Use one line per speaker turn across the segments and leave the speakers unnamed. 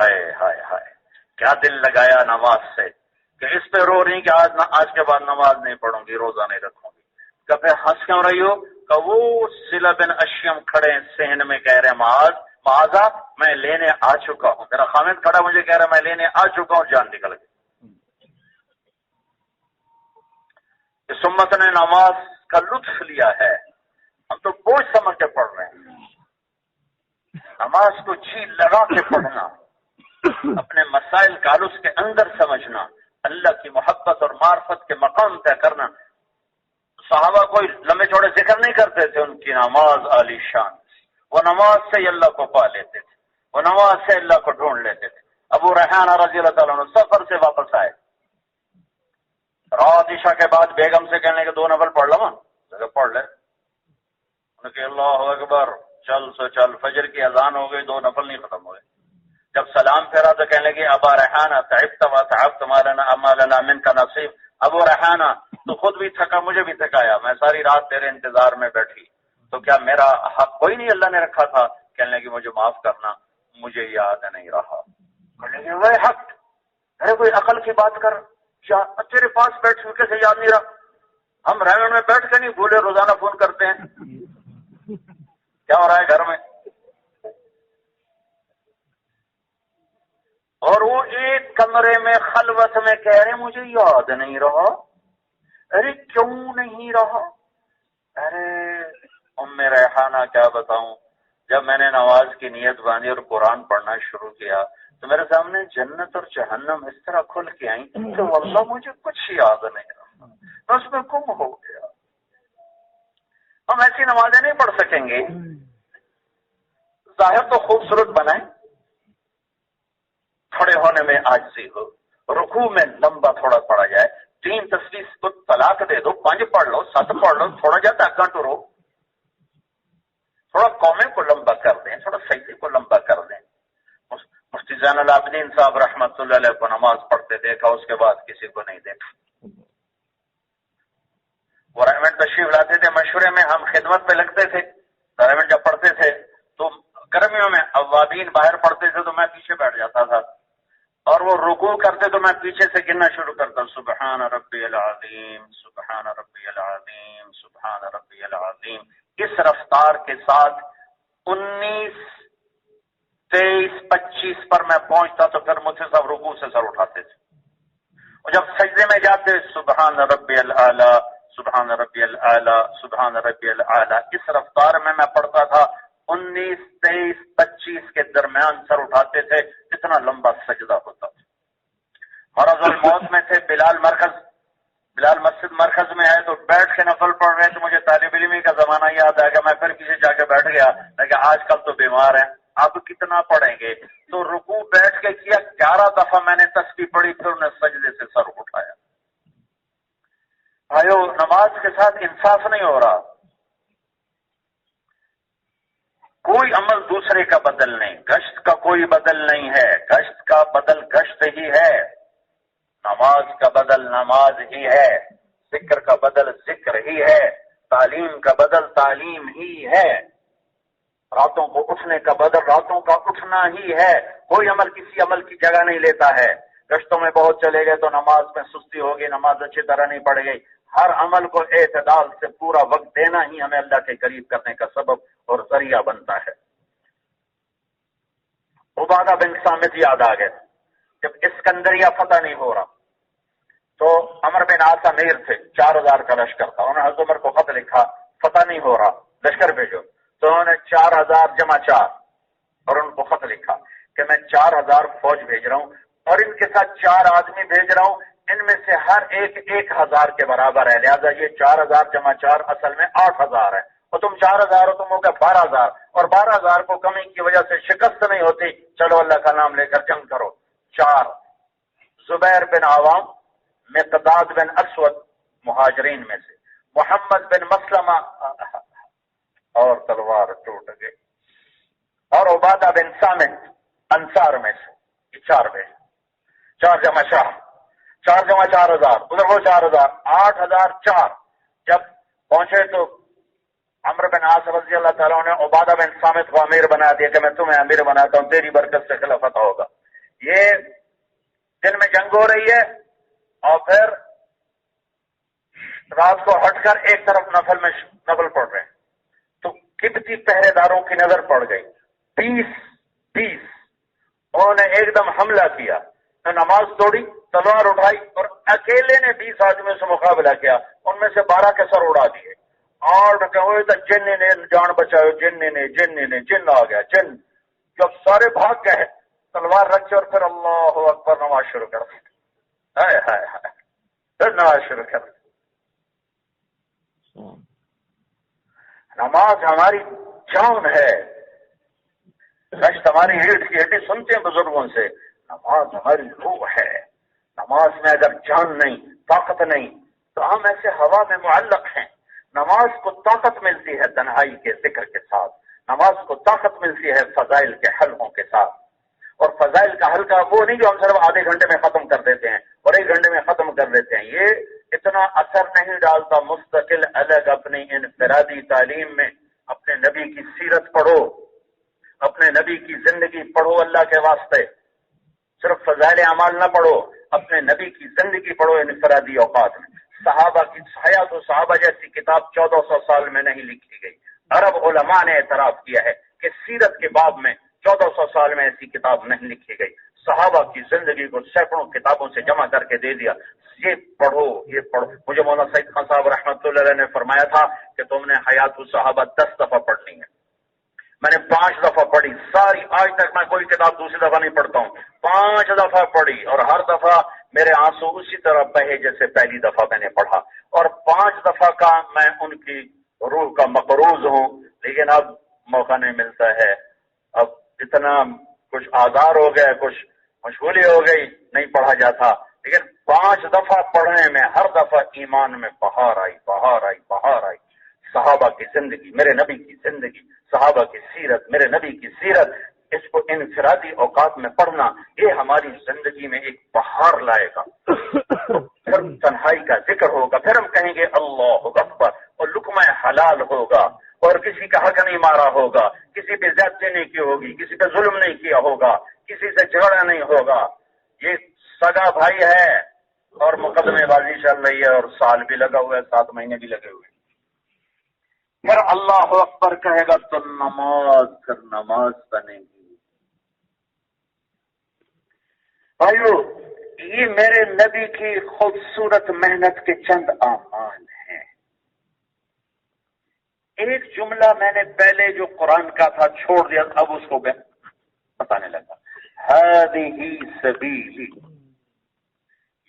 ہائے ہائے ہائے کیا دل لگایا نماز سے کہ اس پہ رو رہی کہ آج کے بعد نماز نہیں پڑھوں گی، روزہ نہیں رکھوں گی۔ کہ پھر ہنس کیوں رہی ہو؟ کہ وہ صلہ بن اشیم کھڑے ہیں صحن میں، کہہ رہے ہیں معاذہ میں لینے آ چکا ہوں، میرا خامد کھڑا مجھے کہہ رہا ہے میں لینے آ چکا ہوں، جان نکل گئی۔ اس امت نے نماز کا لطف لیا ہے، ہم تو بوجھ سمجھ کے پڑھ رہے ہیں۔ نماز کو جی لگا کے پڑھنا، اپنے مسائل کا اس کے اندر سمجھنا، اللہ کی محبت اور معرفت کے مقام طے کرنا۔ صحابہ کوئی لمبے چوڑے ذکر نہیں کرتے تھے، ان کی نماز عالی شان، وہ نماز سے ہی اللہ کو پا لیتے تھے، وہ نماز سے اللہ کو ڈھونڈ لیتے تھے۔ ابو ریحانہ رضی اللہ تعالیٰ عنہ سفر سے واپس آئے، رات عشاء کے بعد بیگم سے کہنے کے 2 نفل پڑھ لو، پڑھ لے، انہوں نے کہ اللہ اکبر، چل سو چل، فجر کی اذان ہو گئی، 2 نفل نہیں ختم ہوئے۔ جب سلام پھیرا تو کہنے لگے ابا ریحانہ تعبت و تعبت ما لنا منک نصیب، ابو ریحانہ تو خود بھی تھکا، مجھے بھی تھکایا، میں ساری رات تیرے انتظار میں بیٹھی، تو کیا میرا حق کوئی نہیں اللہ نے رکھا تھا؟ کہنے لگے مجھے معاف کرنا، مجھے یاد نہیں رہا۔ کہنے لگے وہ حق، ارے کوئی عقل کی بات کر، تیرے پاس بیٹھ کے سے یاد نہیں رہا؟ ہم ریون میں بیٹھ کے نہیں بھولے، روزانہ فون کرتے ہیں، کیا ہو رہا ہے گھر میں؟ اور وہ ایک کمرے میں خلوت میں کہہ رہے مجھے یاد نہیں رہا۔ ارے کیوں نہیں رہا؟ ارے ام ریحانہ کیا بتاؤں، جب میں نے نماز کی نیت باندھی اور قرآن پڑھنا شروع کیا تو میرے سامنے جنت اور جہنم اس طرح کھل کے آئیں کہ واللہ مجھے کچھ یاد نہیں رہا، میں اس میں گم ہو گیا۔ ہم ایسی نمازیں نہیں پڑھ سکیں گے، ظاہر تو خوبصورت بنائیں، کھڑے ہونے میں عاجزی ہو، رکوع میں لمبا تھوڑا پڑا جائے، 3 تسبیح کو طلاق دے دو، 5 پڑھ لو، 7 پڑھ لو، تھوڑا جاتا اگاں ٹرو، تھوڑا قومیں کو لمبا کر دیں، تھوڑا سجدے کو لمبا کر دیں۔ مفتی زین العابدین صاحب رحمۃ اللہ علیہ کو نماز پڑھتے دیکھا، اس کے بعد کسی کو نہیں دیکھا۔ وہ ریمنڈ تشریف لاتے تھے مشورے میں، ہم خدمت پہ لگتے تھے، ریمنڈ جب پڑھتے تھے تو گرمیوں میں اوابین باہر پڑھتے تھے تو میں پیچھے بیٹھ جاتا تھا، اور وہ رکوع کرتے تو میں پیچھے سے گننا شروع کرتا، سبحان ربی العظیم، سبحان ربی العظیم، سبحان ربی العظیم، اس رفتار کے ساتھ 19 23 25 پر میں پہنچتا تو پھر مجھ سے سب رکوع سے سر اٹھاتے تھے، اور جب سجدے میں جاتے سبحان ربی الاعلی، سبحان ربی الاعلی، سبحان ربی الاعلی، اس رفتار میں پڑھتا تھا۔ 19 23 25 کے درمیان سر اٹھاتے تھے، اتنا لمبا سجدہ ہوتا تھا۔ مرض الموت میں تھے، بلال مسجد مرکز میں ہے تو بیٹھ کے نفل پڑھ رہے تھے، مجھے طالب علمی کا زمانہ یاد آ گیا، میں پھر پیچھے جا کے بیٹھ گیا، لیکن آج کل تو بیمار ہیں، اب کتنا پڑھیں گے؟ تو رکوع بیٹھ کے کیا، 11 دفعہ میں نے تسبیح پڑھی، پھر انہیں سجدے سے سر اٹھایا۔ آئیو نماز کے ساتھ انصاف نہیں ہو رہا، کوئی عمل دوسرے کا بدل نہیں، گشت کا کوئی بدل نہیں ہے، گشت کا بدل گشت ہی ہے، نماز کا بدل نماز ہی ہے، ذکر کا بدل ذکر ہی ہے، تعلیم کا بدل تعلیم ہی ہے، راتوں کو اٹھنے کا بدل راتوں کا اٹھنا ہی ہے، کوئی عمل کسی عمل کی جگہ نہیں لیتا ہے۔ گشتوں میں بہت چلے گئے تو نماز میں سستی ہوگی، نماز اچھی طرح نہیں پڑے گی۔ ہر عمل کو اعتدال سے پورا وقت دینا ہی ہمیں اللہ کے قریب کرنے کا سبب اور ذریعہ بنتا ہے۔ عبادہ بن صامت یاد آ گئے، جب اسکندریہ فتح نہیں ہو رہا تو عمر بن عاص امیر تھے، 4000 کا لشکر تھا، انہوں نے حضرت عمر کو خط لکھا، فتح نہیں ہو رہا، لشکر بھیجو، تو انہوں نے 4000 جمع 4 اور ان کو خط لکھا کہ میں 4000 فوج بھیج رہا ہوں اور ان کے ساتھ 4 آدمی بھیج رہا ہوں، ان میں سے ہر ایک 1000 کے برابر ہے، لہذا یہ 4000 جمع 4 اصل میں 8000 ہے، اور تم 4000 ہو، تم ہو گئے 12000، اور 12000 کو کمی کی وجہ سے شکست نہیں ہوتی، چلو اللہ کا نام لے کر جنگ کرو۔ 4 زبیر بن عوام، مقداد بن اسود مہاجرین میں سے، محمد بن مسلمہ، اور تلوار ٹوٹ گئی، اور عبادہ بن صامت انصار میں سے، یہ 4 بھیج، 4 جمع 4 4000، ادھر وہ 4000، 8004۔ جب پہنچے تو عمرو بن عاص رضی اللہ تعالیٰ نے عبادہ بن صامت کو امیر بنا دیا کہ میں تمہیں امیر بناتا ہوں، تیری برکت سے خلافت ہوگا۔ یہ دن میں جنگ ہو رہی ہے اور پھر رات کو ہٹ کر ایک طرف نفل پڑھ رہے ہیں، تو کتنی پہرے داروں کی نظر پڑ گئی، 20 انہوں نے ایک دم حملہ کیا، نماز توڑی، تلوار اٹھائی اور اکیلے نے 20 آدمیوں سے مقابلہ کیا، ان میں سے 12 کے سر اڑا دیے اور جن نے جان بچاؤ، جن آ گیا، جن جب سارے بھاگ گئے تلوار رکھے اور پھر اللہ اکبر نماز شروع کر دی، ہائے ہائے ہائے، پھر نماز شروع کر دی۔ نماز ہماری جان ہے، رشت ہماری ہیٹ کی ہڈی، سنتے ہیں بزرگوں سے، نماز ہماری روح ہے۔ نماز میں اگر جان نہیں، طاقت نہیں، تو ہم ایسے ہوا میں معلق ہیں۔ نماز کو طاقت ملتی ہے تنہائی کے ذکر کے ساتھ، نماز کو طاقت ملتی ہے فضائل کے حلقوں کے ساتھ، اور فضائل کا حلقہ وہ نہیں جو ہم صرف آدھے گھنٹے میں ختم کر دیتے ہیں اور 1 گھنٹے میں ختم کر دیتے ہیں، یہ اتنا اثر نہیں ڈالتا مستقل الگ اپنی انفرادی تعلیم میں۔ اپنے نبی کی سیرت پڑھو، اپنے نبی کی زندگی پڑھو، اللہ کے واسطے صرف فضائل اعمال نہ پڑھو، اپنے نبی کی زندگی پڑھو انفرادی اوقات میں۔ صحابہ کی حیات و صحابہ جیسی کتاب 1400 سال میں نہیں لکھی گئی۔ عرب علماء نے اعتراف کیا ہے کہ سیرت کے باب میں 1400 سال میں ایسی کتاب نہیں لکھی گئی۔ صحابہ کی زندگی کو سینکڑوں کتابوں سے جمع کر کے دے دیا، یہ پڑھو، یہ پڑھو۔ مجھے مولانا سعید خان صاحب رحمۃ اللہ علیہ نے فرمایا تھا کہ تم نے حیات الصحابہ 10 دفعہ پڑھنی ہے۔ میں نے 5 دفعہ پڑھی ساری، آج تک میں کوئی کتاب دوسری دفعہ نہیں پڑھتا ہوں، 5 دفعہ پڑھی اور ہر دفعہ میرے آنسو اسی طرح بہے جیسے پہلی دفعہ میں نے پڑھا، اور 5 دفعہ کا میں ان کی روح کا مقروض ہوں۔ لیکن اب موقع نہیں ملتا ہے، اب اتنا کچھ آزار ہو گیا، کچھ مشغولی ہو گئی، نہیں پڑھا جاتا۔ لیکن 5 دفعہ پڑھنے میں ہر دفعہ ایمان میں بہار آئی، بہار آئی، بہار آئی۔ صحابہ کی زندگی، میرے نبی کی زندگی، صحابہ کی سیرت، میرے نبی کی سیرت، اس کو انفرادی اوقات میں پڑھنا، یہ ہماری زندگی میں ایک بہار لائے گا۔ پھر تنہائی کا ذکر ہوگا، پھر ہم کہیں گے اللہ اکبر، اور لقمہ حلال ہوگا، اور کسی کا حق نہیں مارا ہوگا، کسی پہ زیادتی نہیں کی ہوگی، کسی پہ ظلم نہیں کیا ہوگا، کسی سے جھگڑا نہیں ہوگا۔ یہ سگا بھائی ہے اور مقدمے بازی چل رہی ہے، اور سال بھی لگا ہوا ہے، 7 مہینے بھی لگے ہوئے ہیں۔ پھر اللہ اکبر کہے گا تو نماز، پھر نماز بنے گی۔ بھائیو، یہ میرے نبی کی خوبصورت محنت کے چند اعمال ہیں۔ ایک جملہ میں نے پہلے جو قرآن کا تھا چھوڑ دیا، اب اس کو بتانے لگا، ہذہ سبیلی،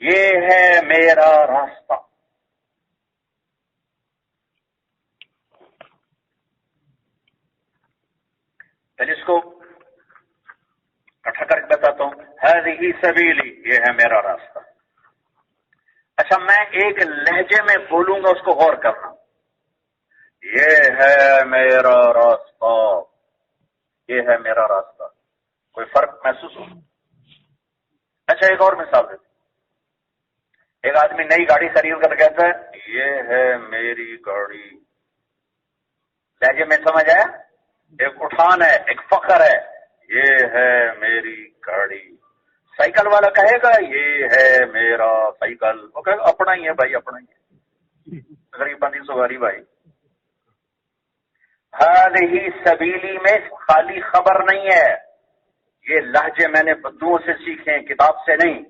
یہ ہے میرا راستہ۔ پہلے اس کو اکٹھا کر کے بتاتا ہوں، ہذہ سبیلی، یہ ہے میرا راستہ۔ اچھا، میں ایک لہجے میں بولوں گا، اس کو غور کرنا، یہ ہے میرا راستہ، یہ ہے میرا راستہ، کوئی فرق محسوس ہو؟ اچھا، ایک اور مثال دیتے، ایک آدمی نئی گاڑی خرید کر کہتا ہے یہ ہے میری گاڑی، لہجے میں سمجھ آیا؟ ایک اٹھان ہے، ایک فخر ہے، یہ ہے میری گاڑی۔ سائیکل والا کہے گا یہ ہے میرا سائیکل، وہ کہے گا اپنا ہی ہے بھائی، اپنا ہی ہے، غریب بندی سواری بھائی۔ ہذہ سبیلی میں خالی خبر نہیں ہے، یہ لہجے میں نے بدوؤں سے سیکھے ہیں، کتاب سے نہیں۔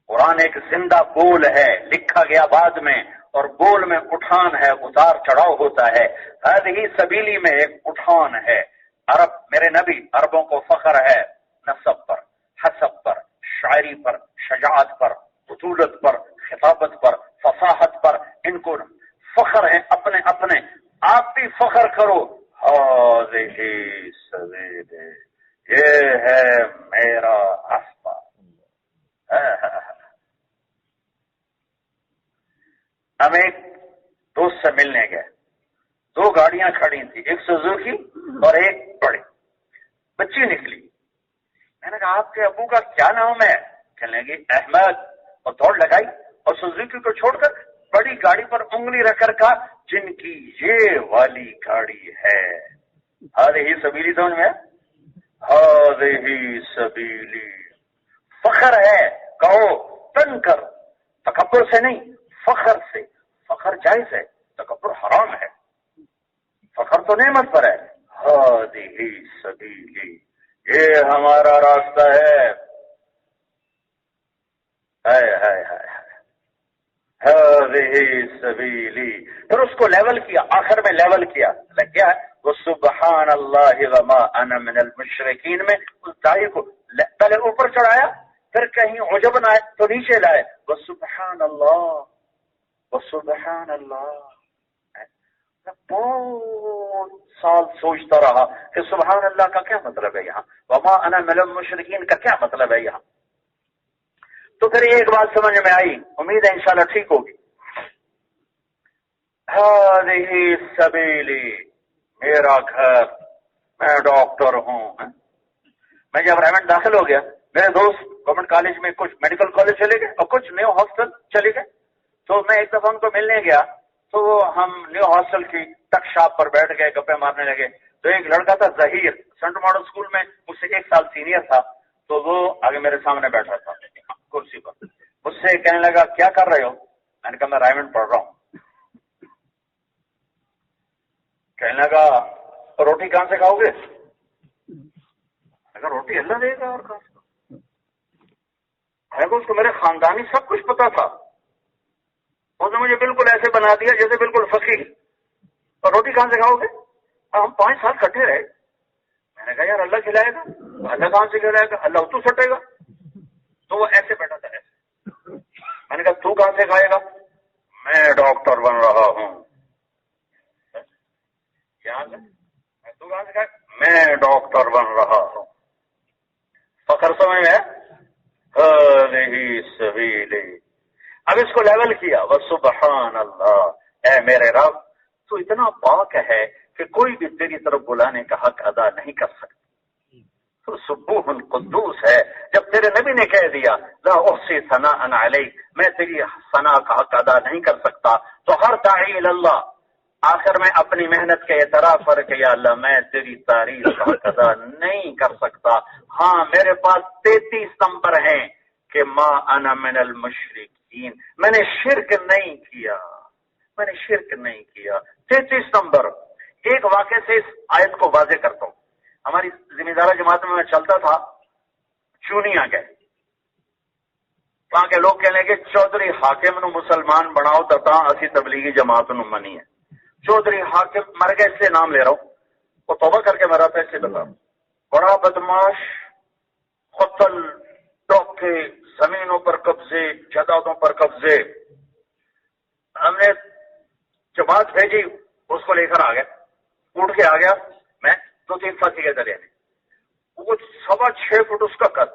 قرآن ایک زندہ بول ہے، لکھا گیا بعد میں، اور بول میں اٹھان ہے، اتار چڑھاؤ ہوتا ہے۔ ہذہ سبیلی میں ایک اٹھان ہے۔ عرب، میرے نبی، عربوں کو فخر ہے نسب پر، حسب پر، شاعری پر، شجاعت پر، بطولت پر، خطابت پر، فصاحت پر، ان کو فخر ہے اپنے اپنے۔ آپ بھی فخر کرو، ہذہ سبیلی، یہ ہے میرا راستہ۔ ہم ایک دوست سے ملنے گئے، 2 گاڑیاں کھڑی تھیں، ایک سوزوکی اور ایک بڑی، بچی نکلی۔ میں نے کہا آپ کے ابو کا کیا نام ہے؟ کہنے لگی احمد، اور دوڑ لگائی اور سوزوکی کو چھوڑ کر بڑی گاڑی پر انگلی رکھ کر کہا جن کی یہ والی گاڑی ہے۔ ہذہ سبیلی، سمجھ میں؟ هذه سبیلی، فخر ہے کہو تن کر، تکبر سے نہیں، فخر سے. فخر جائز ہے، تکبر حرام ہے. فخر تو نعمت پر ہے. هذه سبیلی، یہ ہمارا راستہ ہے. هذه سبیلی. پھر اس کو لیول کیا، آخر میں لیول کیا. کیا ہے وہ؟ سبحان اللہ وما انا من المشرکین میں اس دائی کو پہلے اوپر چڑھایا، پھر کہیں عجب نہ آئے تو نیچے لائے. وہ سبحان اللہ، وہ سبحان اللہ. بہت سال سوچتا رہا کہ سبحان اللہ کا کیا مطلب ہے یہاں، وما انا من المشرکین کا کیا مطلب ہے یہاں. تو پھر ایک بات سمجھ میں آئی، امید ہے انشاءاللہ ٹھیک ہوگی. هذه سبیلی، میرا گھر، میں ڈاکٹر ہوں. میں جب ریمنڈ داخل ہو گیا، میرے دوست گورنمنٹ کالج میں کچھ میڈیکل کالج چلے گئے اور کچھ نیو ہاسٹل چلے گئے. تو میں ایک دفعہ ان کو ملنے گیا تو ہم نیو ہاسٹل کی تک شاپ پر بیٹھ گئے، گپے مارنے لگے. تو ایک لڑکا تھا ظہیر، سینٹ ماڈل اسکول میں مجھ سے 1 سال سینئر تھا. تو وہ آگے میرے سامنے بیٹھا تھا کرسی پر. مجھ سے کہنے لگا کیا کر رہے ہو؟ میں نے کہا میں رائمنڈ پڑھ رہا ہوں. کہنے لگا روٹی کہاں سے کھاؤ گے؟ اگر روٹی اللہ دے گا اور کہاں سے؟ اس کو میرے خاندانی سب کچھ پتا تھا. اس نے مجھے بالکل ایسے بنا دیا جیسے بالکل فقیر. اور روٹی کہاں سے کھاؤ گے؟ ہم 5 سال کٹے رہے. میں نے کہا یار اللہ کھلائے گا. اللہ کہاں سے کھلائے گا؟ اللہ تو سٹے گا. تو وہ ایسے بیٹھا تھا ایسے. میں نے کہا تو کہاں سے کھائے گا؟ میں ڈاکٹر بن رہا ہوں. تو کہاں سے کھائے؟ میں ڈاکٹر بن رہا ہوں. فخر سمجھ میں هذه سبیلی. اب اس کو لیول کیا. وسبحان اللہ، اے میرے رب تو اتنا پاک ہے کہ کوئی بھی تیری طرف بلانے کا حق ادا نہیں کر سکتا. تو سبوح القدوس ہے. جب تیرے نبی نے کہہ دیا لا احصی ثناء علیک، میں تیری ثنا کا حق ادا نہیں کر سکتا، تو ہر داعی اللہ آخر میں اپنی محنت کے اعتراف کر کے یا اللہ میں تیری تعریف کا حق ادا نہیں کر سکتا. ہاں میرے پاس 33 نمبر ہیں کہ ما انا من المشرکین، میں نے شرک نہیں کیا، میں نے شرک نہیں کیا. 33 نمبر. ایک واقعے سے اس آیت کو واضح کرتا ہوں. ہماری ذمہ دارہ جماعت میں چلتا تھا، چونیا گئے. وہاں کے لوگ کہنے لگے چودھری حاکم نو مسلمان بناؤ تو اسی تبلیغی جماعت نو منی ہے. چودھری حاکم مر گئے، سے نام لے رہا ہوں، وہ توبہ کر کے مرا تھا. اسے بتا بڑا بدماش، قتل، ڈاکے، زمینوں پر قبضے، جائیدادوں پر قبضے. ہم نے جماعت بھیجی، اس کو لے کر آ گیا، اٹھ کے آ گیا. میں 2-3 ساتھی کے درے نے وہ 6.25 فٹ اس کا قد،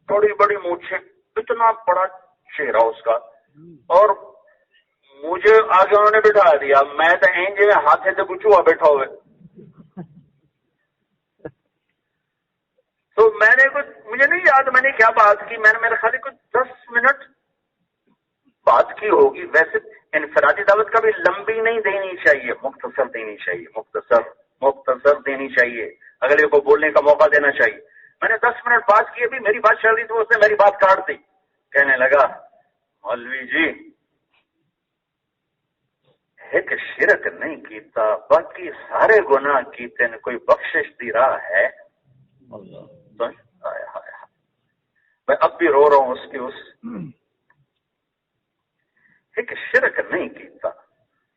بڑی بڑی مونچھیں، اتنا بڑا چہرہ اس کا. اور مجھے آگے انہوں نے بٹھا دیا. میں تو اینجے میں ہاتھے سے گچوا بیٹھا ہوئے. تو میں نے کچھ، مجھے نہیں یاد میں نے کیا بات کی. میں نے میرے خیال کچھ 10 منٹ بات کی ہوگی. ویسے انفرادی دعوت کبھی لمبی نہیں دینی چاہیے، مختصر دینی چاہیے، مختصر دینی چاہیے. اگلے کو بولنے کا موقع دینا چاہیے. میں نے 10 منٹ بات کی، ابھی میری بات چل رہی تو اس نے میری بات کاٹ دی. کہنے لگا مولوی جی ایک شرک نہیں کیتا، باقی سارے گناہ کیتے نے، کوئی بخشش دی راہ ہے؟ میں اب بھی رو رہا ہوں اس کی. ایک شرک نہیں کیتا،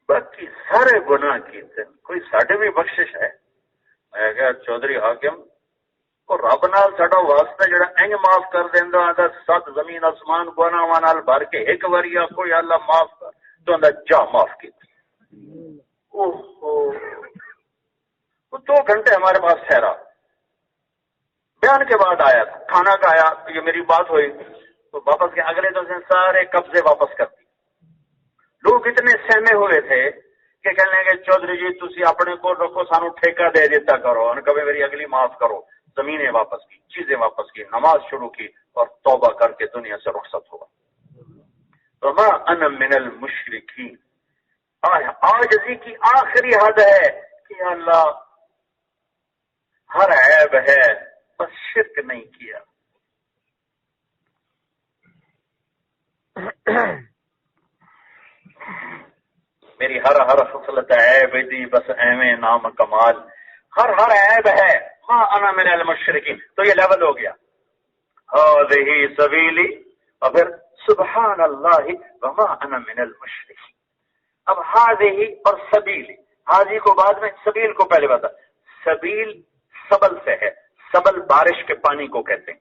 باقی سارے گناہ کیتے، کوئی ساڈے بھی بخشش ہے؟ میں کہا چودھری حاکم کو رب نال ساڈا واسطہ جڑا انج معاف کر دیندا ہے 7 زمین آسمان گناہاں نال بھر کے ایک واری کوئی اللہ معاف کر تو اندا جا معاف کیتا. وہ 2 گھنٹے ہمارے پاس ٹھہرا. بیان کے بعد آیا تھا، کھانا کھایا، یہ میری بات ہوئی تو واپس کے اگلے دن سارے قبضے واپس کر دی. لوگ اتنے سہمے ہوئے تھے کہ کہنے لگے چودھری جی تسی اپنے کو رکھو، سانو ٹھیکہ دے دیتا کرو، اور کبھی میری اگلی معاف کرو. زمینیں واپس کی، چیزیں واپس کی، نماز شروع کی اور توبہ کر کے دنیا سے رخصت ہوا. وما انا من المشرکین. عاجزی کی آخری حد ہے کہ اللہ ہر عیب ہے بس شرک نہیں کیا. میری ہر خصلت عیب دی بس ایویں نام کمال. ہر عیب ہے ما انا من المشرکین. تو یہ لیول ہو گیا هذه سبیلی اور پھر سبحان اللہ وما انا من المشرکین. اب هذه اور سبیلی، هذه کو بعد میں، سبیل کو پہلے بتا. سبیل سبل سے ہے. سبل بارش کے پانی کو کہتے ہیں.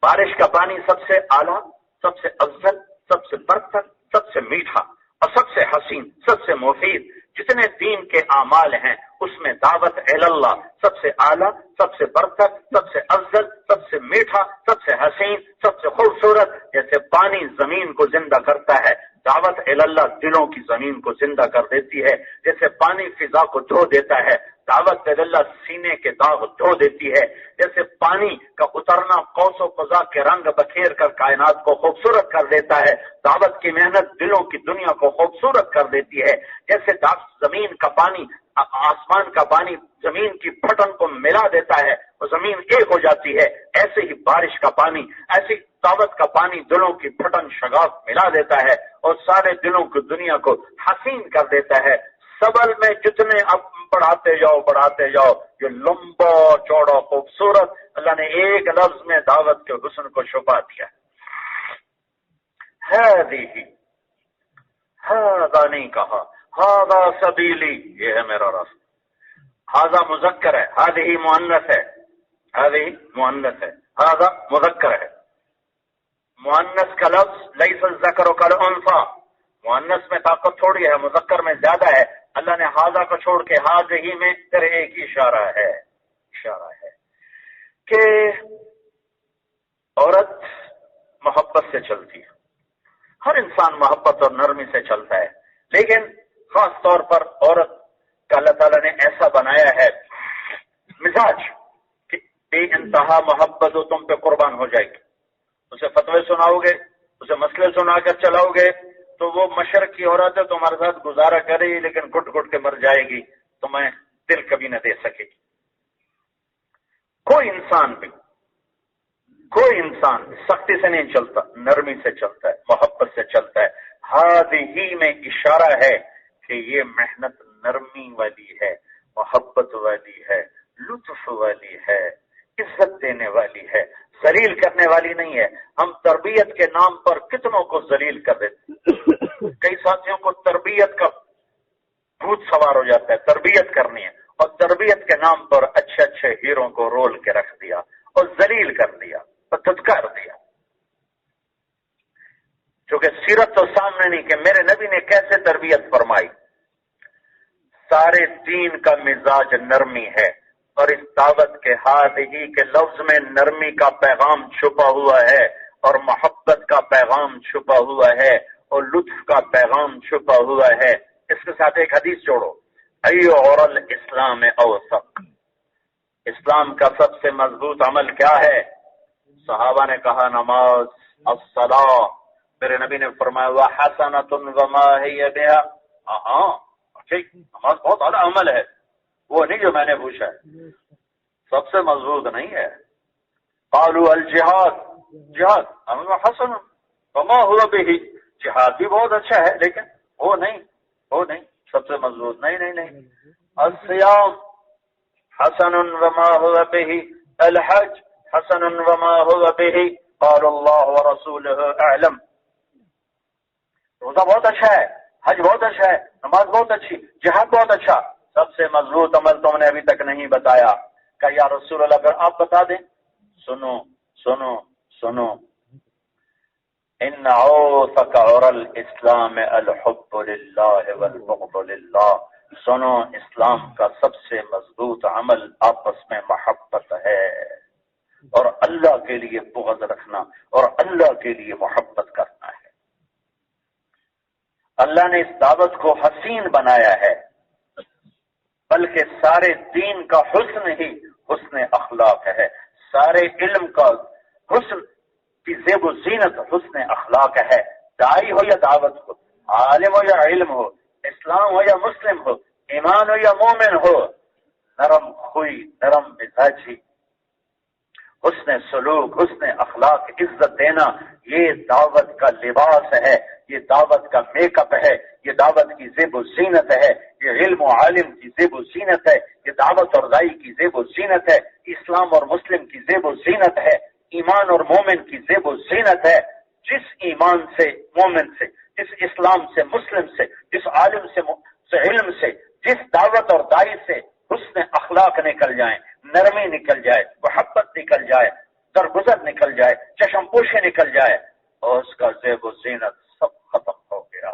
بارش کا پانی سب سے اعلیٰ، سب سے افضل، سب سے برتر، سب سے میٹھا اور سب سے حسین، سب سے مفید. جتنے دین کے اعمال ہیں اس میں دعوت اللہ سب سے اعلیٰ، سب سے برتر، سب سے افضل، سب سے میٹھا، سب سے حسین، سب سے خوبصورت. جیسے پانی زمین کو زندہ کرتا ہے، دعوت اللہ دلوں کی زمین کو زندہ کر دیتی ہے. جیسے پانی فضا کو دھو دیتا ہے، دعوت اللہ سینے کے داغ دھو دیتی ہے. جیسے پانی کا اترنا قوس و قزح کے رنگ بکھیر کر کائنات کو خوبصورت کر دیتا ہے، دعوت کی محنت دلوں کی دنیا کو خوبصورت کر دیتی ہے. جیسے زمین کا پانی، آسمان کا پانی زمین کی پھٹن کو ملا دیتا ہے اور زمین ایک ہو جاتی ہے، ایسے ہی بارش کا پانی، ایسی دعوت کا پانی دلوں کی پھٹن شگاف ملا دیتا ہے اور سارے دلوں کی دنیا کو حسین کر دیتا ہے. سبل میں جتنے اب بڑھاتے جاؤ یہ لمبا چوڑا خوبصورت، اللہ نے ایک لفظ میں دعوت کے حسن کو چھپا دیا. ہاذا نہیں کہا، ہاذا سبیلی، یہ ہے میرا راستہ. ہاذا مذکر ہے، ہذہ مؤنث ہے، ہذہ مؤنث ہے، ہاذا مذکر ہے. مؤنث کا لفظ لیس الذکر کالانثی، مؤنث میں طاقت تھوڑی ہے، مذکر میں زیادہ ہے. اللہ نے ہاذا کو چھوڑ کے ہذہ میں صرف ایک اشارہ ہے کہ عورت محبت سے چلتی ہے. ہر انسان محبت اور نرمی سے چلتا ہے، لیکن خاص طور پر عورت کا اللہ تعالیٰ نے ایسا بنایا ہے مزاج کہ بے انتہا محبت و تم پہ قربان ہو جائے گی. اسے فتوے سناؤ گے، اسے مسئلے سنا کر چلاؤ گے تو وہ مشرق کی عورت ہے، تمہارے ساتھ گزارا کرے گی لیکن گھٹ گھٹ کے مر جائے گی، تمہیں دل کبھی نہ دے سکے گی. کوئی انسان سختی سے نہیں چلتا، نرمی سے چلتا ہے، محبت سے چلتا ہے. ہذہ میں اشارہ ہے کہ یہ محنت نرمی والی ہے، محبت والی ہے، لطف والی ہے، عزت دینے والی ہے، ذلیل کرنے والی نہیں ہے. ہم تربیت کے نام پر کتنوں کو ذلیل کر دیتے. کئی ساتھیوں کو تربیت کا بھوت سوار ہو جاتا ہے، تربیت کرنی ہے، اور تربیت کے نام پر اچھے ہیروں کو رول کے رکھ دیا اور ذلیل کر دیا اور دھتکار دیا. چونکہ سیرت تو سامنے نہیں کہ میرے نبی نے کیسے تربیت فرمائی. سارے دین کا مزاج نرمی ہے، اور اس دعوت کے ہذہ کے لفظ میں نرمی کا پیغام چھپا ہوا ہے اور محبت کا پیغام چھپا ہوا ہے اور لطف کا پیغام چھپا ہوا ہے. اس کے ساتھ ایک حدیث جوڑو، ایعر الاسلام اوثق، اسلام کا سب سے مضبوط عمل کیا ہے؟ صحابہ نے کہا نماز، الصلاۃ. میرے نبی نے فرمایا وحسنۃ وما ہی بها. ہاں ٹھیک، نماز بہت اعلیٰ عمل ہے، وہ نہیں جو میں نے پوچھا ہے، سب سے مضبوط نہیں ہے. قالوا الجہاد، جہاد حسن وما هو به، جہاد بھی بہت اچھا ہے لیکن وہ نہیں سب سے مضبوط نہیں. الصیام حسن وما هو به، الحج حسن وما هو به، قال الله ورسوله اعلم. روزہ بہت اچھا ہے، حج بہت اچھا ہے، نماز بہت اچھی، جہاد بہت اچھا، سب سے مضبوط عمل تم نے ابھی تک نہیں بتایا. کہ یا رسول اللہ اگر آپ بتا دیں. سنو ان اوثق عر الاسلام الحب للہ والبغض للہ. سنو، اسلام کا سب سے مضبوط عمل آپس میں محبت ہے اور اللہ کے لیے بغض رکھنا اور اللہ کے لیے محبت کرنا ہے. اللہ نے اس دعوت کو حسین بنایا ہے، بلکہ سارے دین کا حسن ہی حسن اخلاق ہے. سارے علم کا حسن کی زیب و زینت حسن اخلاق ہے. داعی ہو یا دعوت ہو، عالم ہو یا علم ہو، اسلام ہو یا مسلم ہو، ایمان ہو یا مومن ہو، نرم خوئی، نرم مزاجی،
حسن سلوک، حسن اخلاق، عزت دینا، یہ دعوت کا لباس ہے، یہ دعوت کا میک اپ ہے، یہ دعوت کی زیب و زینت ہے، یہ علم و عالم کی زیب و زینت ہے، یہ دعوت اور دائی کی زیب و زینت ہے، اسلام اور مسلم کی زیب و زینت ہے، ایمان اور مومن کی زیب و زینت ہے۔ جس ایمان سے، مومن سے، جس اسلام سے، مسلم سے، جس عالم سے علم سے، جس دعوت اور دائی سے حسن اخلاق نکل جائیں، نرمی نکل جائے، محبت نکل جائے، درگزر نکل جائے، چشم پوشی نکل جائے، اور اس کا زیب و زینت سب ختم ہو گیا۔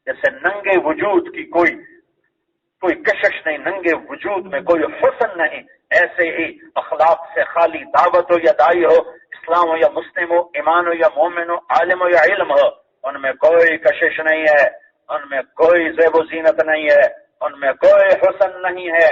جیسے ننگے وجود کی کوئی کشش نہیں، ننگے وجود میں کوئی حسن نہیں، ایسے ہی اخلاق سے خالی دعوت ہو یا دائی ہو، اسلام ہو یا مسلم ہو، ایمان ہو یا مومن ہو، عالم ہو یا علم ہو، ان میں کوئی کشش نہیں ہے، ان میں کوئی زیب و زینت نہیں ہے، ان میں کوئی حسن نہیں ہے۔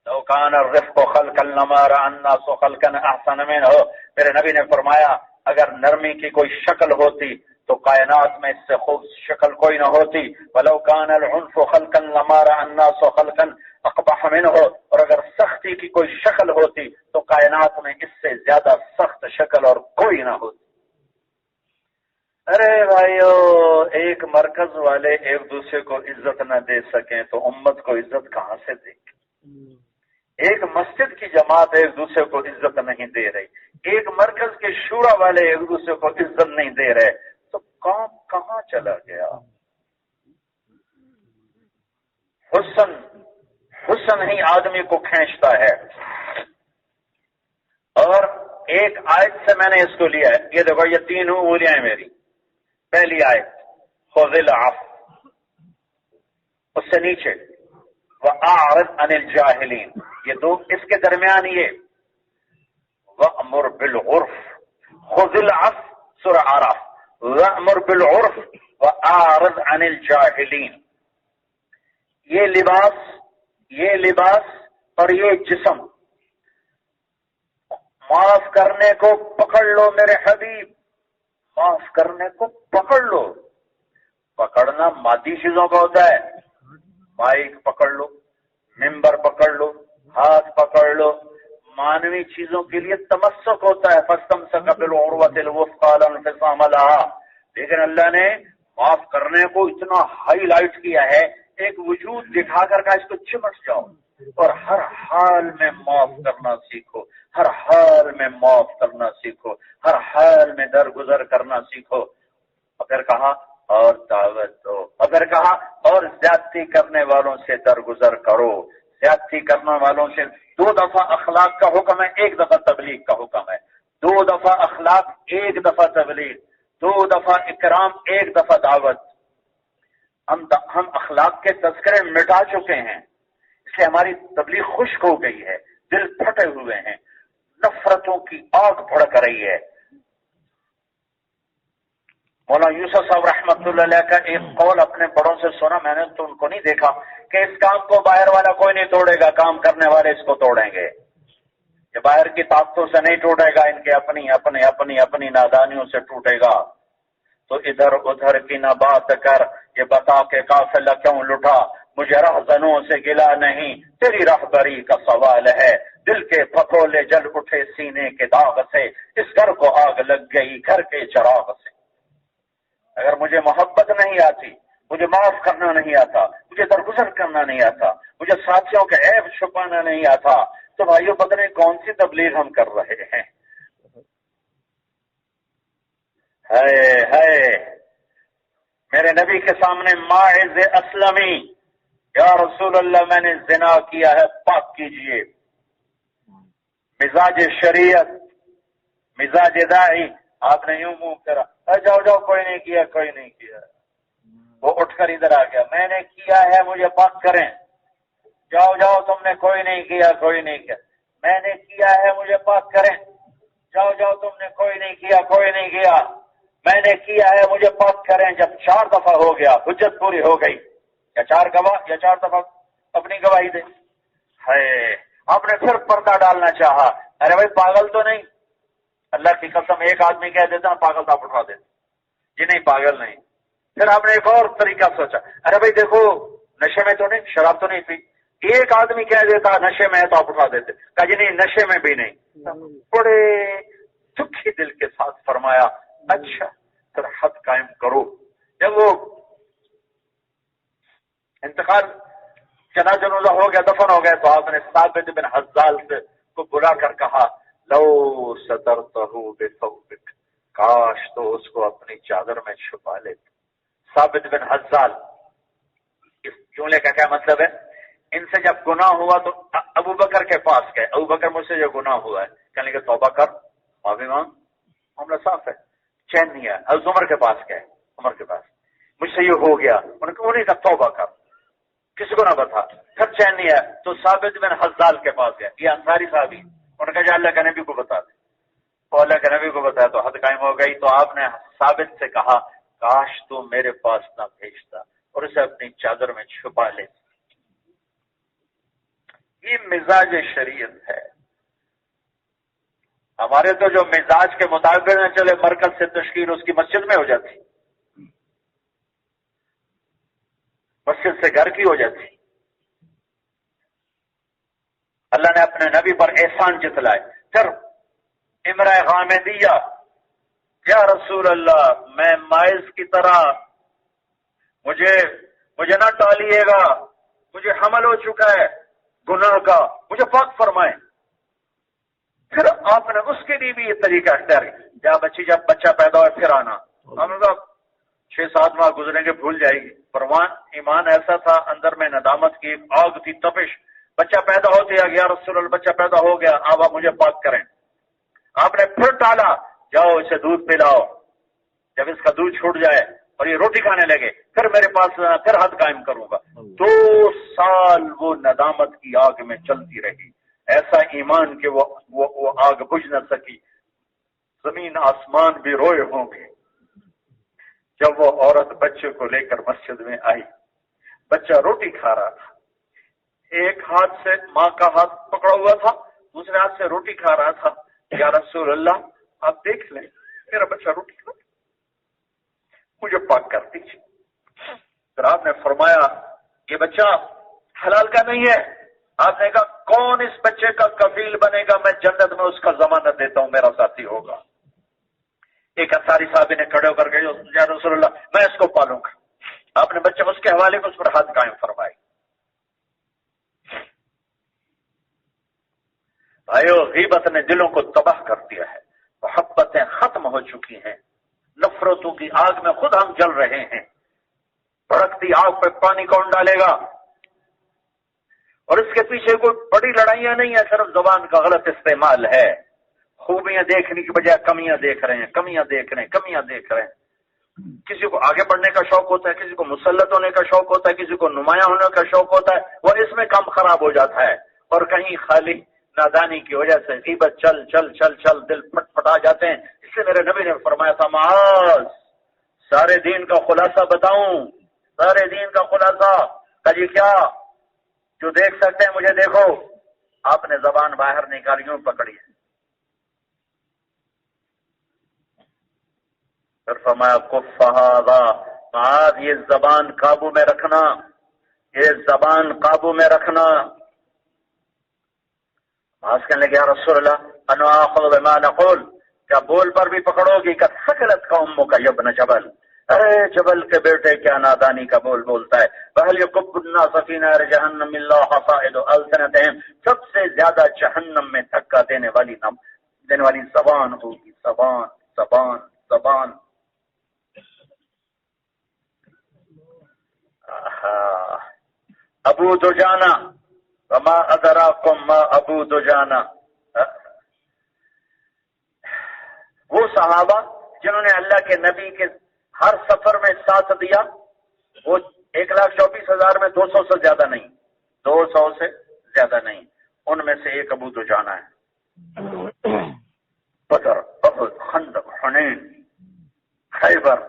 لو کان الرفق خلقا لما رأى الناس خلقا احسن منه، میرے نبی نے فرمایا اگر نرمی کی کوئی شکل ہوتی تو کائنات میں اس سے خوب شکل کوئی نہ ہوتی، ولو کان العنف خلقا لما رأى الناس خلقا اقبح منه، اور اگر سختی کی کوئی شکل ہوتی تو کائنات میں اس سے زیادہ سخت شکل اور کوئی نہ ہوتی۔ ارے بھائیو، ایک مرکز والے ایک دوسرے کو عزت نہ دے سکیں تو امت کو عزت کہاں سے دے گی؟ ایک مسجد کی جماعت ایک دوسرے کو عزت نہیں دے رہی، ایک مرکز کے شورا والے ایک دوسرے کو عزت نہیں دے رہے، تو کام کہاں چلا گیا؟ حسن ہی آدمی کو کھینچتا ہے۔ اور ایک آیت سے میں نے اس کو لیا ہے، یہ دیکھو یہ 3 انگلیاں ہیں میری۔ پہلی آیت خذ العفو، اس سے نیچے وَأَعْرِضْ عَنِ الْجَاهِلِينَ، یہ 2 اس کے درمیان یہ وَأْمُرْ بِالْعُرْفِ، خذ العفو سورہ اعراف، وَأْمُرْ بِالْعُرْفِ وَأَعْرِضْ عَنِ الْجَاهِلِينَ، یہ لباس اور یہ جسم، معاف کرنے کو پکڑ لو میرے حبیب، معاف کرنے کو پکڑ لو۔ پکڑنا مادی چیزوں کا ہوتا ہے، مائک پکڑ لو، ممبر پکڑ لو، ہاتھ پکڑ لو، مانوی چیزوں کے لیے تمسک ہوتا ہے، فاستمسک بالعروۃ الوثقی لا انفصام لها، لیکن اللہ نے معاف کرنے کو اتنا ہائی لائٹ کیا ہے، ایک وجود دکھا کر کا اس کو چمٹ جاؤ اور ہر حال میں معاف کرنا سیکھو، ہر حال میں معاف کرنا سیکھو، ہر حال میں درگزر کرنا سیکھو۔ اگر کہا اور دعوت دو، اگر کہا اور زیادتی کرنے والوں سے درگزر کرو، زیادتی کرنے والوں سے 2 دفعہ اخلاق کا حکم ہے، 1 دفعہ تبلیغ کا حکم ہے، 2 دفعہ اخلاق، 1 دفعہ تبلیغ، 2 دفعہ اکرام، 1 دفعہ دعوت۔ ہم اخلاق کے تذکرے مٹا چکے ہیں، اس لیے ہماری تبلیغ خشک ہو گئی ہے، دل پھٹے ہوئے ہیں، نفرتوں کی آگ بھڑک رہی ہے۔ مولانا یوسف صاحب رحمۃ اللہ علیہ کا ایک قول اپنے بڑوں سے سنا، میں نے تو ان کو نہیں دیکھا کہ اس کام کو باہر والا کوئی نہیں توڑے گا، کام کرنے والے اس کو توڑیں گے، یہ باہر کی طاقتوں سے نہیں ٹوٹے گا، ان کے اپنی نادانیوں سے ٹوٹے گا۔ تو ادھر ادھر کی نہ بات کر، یہ بتا کہ قافلہ کیوں لٹا، مجھے رہزنوں سے گلا نہیں، تیری رہبری کا سوال ہے، دل کے پھپھولے جل اٹھے سینے کے داغ سے، اس گھر کو آگ لگ گئی گھر کے چراغ سے۔ اگر مجھے محبت نہیں آتی، مجھے معاف کرنا نہیں آتا، مجھے درگزر کرنا نہیں آتا، مجھے ساتھیوں کے عیب چھپانا نہیں آتا، تو بھائیو پتہ نہیں کون سی تبلیغ ہم کر رہے ہیں۔ ہے میرے نبی کے سامنے ماعز اسلمی، یا رسول اللہ میں نے زنا کیا ہے، پاک کیجئے۔ مزاج شریعت، مزاج داعی، آپ نے یوں منہ کرا، جاؤ کوئی نہیں کیا، کوئی نہیں کیا۔ وہ اٹھ کر ادھر آ گیا، میں نے کیا ہے مجھے پاک کریں۔ جاؤ تم نے کوئی نہیں کیا، کوئی نہیں کیا۔ میں نے کیا ہے مجھے پاک کریں۔ جاؤ تم نے کوئی نہیں کیا، کوئی نہیں کیا۔ میں نے کیا ہے مجھے پاک کریں۔ جب 4 دفعہ ہو گیا، حجت پوری ہو گئی، یا 4 گواہ یا 4 دفعہ اپنی گواہی دے۔ آپ نے پھر پردہ ڈالنا چاہا، ارے بھائی پاگل تو نہیں؟ اللہ کی قسم ایک آدمی کہہ دیتا پاگل تو آپ اٹھا دیتے، جی نہیں پاگل نہیں۔ پھر آپ نے ایک اور طریقہ سوچا، ارے بھائی دیکھو نشے میں تو نہیں، شراب تو نہیں پی۔ ایک آدمی کہہ دیتا نشے میں ہے تو آپ اٹھا دیتے، کہا جی نہیں نشے میں بھی نہیں۔ بڑے دکھی دل کے ساتھ فرمایا اچھا پھر حد قائم کرو. جب وہ انتقال جنازہ ہو گیا، دفن ہو گیا، تو آپ نے ثابت بن حزال سے کو بلا کر کہا لو سترتہ بثوبک، کاش تو اس کو اپنی چادر میں چھپا لیتے. ثابت بن حزال اس جملے کا کیا مطلب ہے؟ ان سے جب گناہ ہوا تو ابو بکر کے پاس گئے، ابو بکر مجھ سے جو گناہ ہوا ہے کہنے کہ توبہ کر، معافی مانگ، معاملہ صاف ہے. چین نہیں ہے. حضرت عمر کے پاس گئے، عمر کے پاس مجھ سے یہ ہو گیا، انہیں کہا توبہ کر، کسی کو نہ بتا، پھر چین نہیں ہے تو ثابت بن حزال کے پاس گئے، یہ انصاری صحابی، انہوں نے کہا اللہ کے نبی کو بتا دے. تو اللہ کے نبی کو بتایا تو حد قائم ہو گئی. تو آپ نے ثابت سے کہا کاش تو میرے پاس نہ بھیجتا اور اسے اپنی چادر میں چھپا لے. یہ مزاج شریعت ہے. ہمارے تو جو مزاج کے مطابق نہ چلے، مرکز سے تشکیل اس کی مسجد میں ہو جاتی، مسجد سے گھر کی ہو جاتی. اللہ نے اپنے نبی پر احسان جتلائے. پھر امرأ غامدیہ، یا رسول اللہ میں مائز کی طرح، مجھے نہ ٹالیے گا، مجھے حمل ہو چکا ہے گناہ کا، مجھے پاک فرمائیں. پھر آپ نے اس کے لیے بھی یہ طریقہ اختیار کیا، جب بچہ پیدا ہو پھر آنا. ہم نے کہا 6-7 ماہ گزریں گے بھول جائے گی. پروان ایمان ایسا تھا، اندر میں ندامت کی آگ تھی، تپش. بچہ پیدا ہوتے یا رسول اللہ بچہ پیدا ہو گیا، اب آپ مجھے پاک کریں. آپ نے پھر ٹالا، جاؤ اسے دودھ پلاؤ، جب اس کا دودھ چھوٹ جائے اور یہ روٹی کھانے لگے پھر میرے پاس لانا، پھر حد قائم کروں گا. 2 سال وہ ندامت کی آگ میں چلتی رہی، ایسا ایمان کہ وہ آگ بجھ نہ سکی. زمین آسمان بھی روئے ہوں گے. جب وہ عورت بچے کو لے کر مسجد میں آئی، بچہ روٹی کھا رہا تھا، ایک ہاتھ سے ماں کا ہاتھ پکڑا ہوا تھا، دوسرے ہاتھ سے روٹی کھا رہا تھا. یا رسول اللہ آپ دیکھ لیں میرا بچہ روٹی کھا، مجھے پاک کر دیجیے. پھر آپ نے فرمایا یہ بچہ حلال کا نہیں ہے. آپ نے کہا کون اس بچے کا کفیل بنے گا، میں جنت میں اس کا ضمانت دیتا ہوں، میرا ساتھی ہوگا. ایک انصاری صاحب نے کھڑے ہو کر کے یا رسول اللہ میں اس کو پالوں گا. آپ نے بچہ اس کے حوالے میں اس پر حد قائم فرمائی. بھائیو غیبت نے دلوں کو تباہ کر دیا ہے، محبتیں ختم ہو چکی ہیں، نفرتوں کی آگ میں خود ہم جل رہے ہیں. بھڑکتی آگ پہ پانی کون ڈالے گا؟ اور اس کے پیچھے کوئی بڑی لڑائیاں نہیں ہیں، صرف زبان کا غلط استعمال ہے. خوبیاں دیکھنے کی بجائے کمیاں دیکھ رہے ہیں، کمیاں دیکھ رہے ہیں، کمیاں دیکھ رہے ہیں. کسی کو آگے بڑھنے کا شوق ہوتا ہے، کسی کو مسلط ہونے کا شوق ہوتا ہے، کسی کو نمایاں ہونے کا شوق ہوتا ہے، وہ اس میں کام خراب ہو جاتا ہے. اور کہیں خالی نادانی کی وجہ سے غیبت چل چل چل چل دل پٹ پٹا جاتے ہیں. اس سے میرے نبی نے فرمایا تھا معاذ سارے دین کا خلاصہ بتاؤں، سارے دین کا خلاصہ. کہا کیا؟ جو دیکھ سکتے ہیں مجھے دیکھو. آپ نے زبان باہر نکالی، یوں پکڑی ہے. پھر فرمایا کف ھذا، معاذ یہ زبان قابو میں رکھنا، یہ زبان قابو میں رکھنا. معاذ کہنے لگے یا رسول اللہ انا آخذ بما نقول، کیا بول پر بھی پکڑو گی؟ کہ ثقلت کا امک یا ابن جبل، ارے جبل کے بیٹے کیا نادانی کا بول بولتا ہے. بہل یکب الناس فی نار جہنم الا حصائد السنتہم، سب سے زیادہ جہنم میں دھکا دینے والی زبان ہوگی، زبان زبان زبان. ابو دجانہ وما ادراکم ما ابو دجانہ، وہ صحابہ جنہوں نے اللہ کے نبی کے ہر سفر میں ساتھ دیا، وہ 1,24,000 میں 200 سے زیادہ نہیں، 200 سے زیادہ نہیں. ان میں سے ایک ابو دجانہ ہے. بدر، احد، خندق، حنین، خیبر،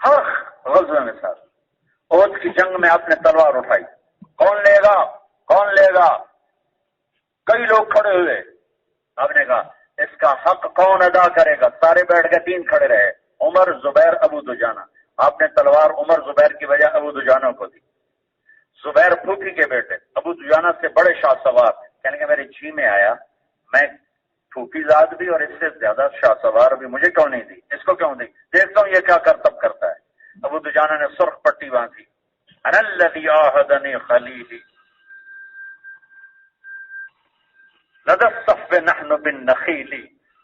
ہر غزوے میں ساتھ. احد کی جنگ میں آپ نے تلوار اٹھائی، کون لے گا کون لے گا؟ کئی لوگ کھڑے ہوئے. آپ نے کہا اس کا حق کون ادا کرے گا؟ سارے بیٹھ کے 3 کھڑے رہے، عمر، زبیر، ابو دجانہ. آپ نے تلوار عمر زبیر کی بجائے ابو دجانہ کو دی. زبیر پھوپھی کے بیٹے، ابو دجانہ سے بڑے شاہ سوار، کہنے کہ میرے جی میں آیا میں پھوپھی ذات بھی اور اس سے زیادہ شاہ سوار بھی مجھے کیوں نہیں دی، اس کو کیوں دی؟ دیکھتا ہوں یہ کیا کرتب کرتا ہے۔ ابو دجانہ نے سرخ پٹی باندھی، انا الذی عاہدنی خلیلی لدى الصف نحن بالنخیل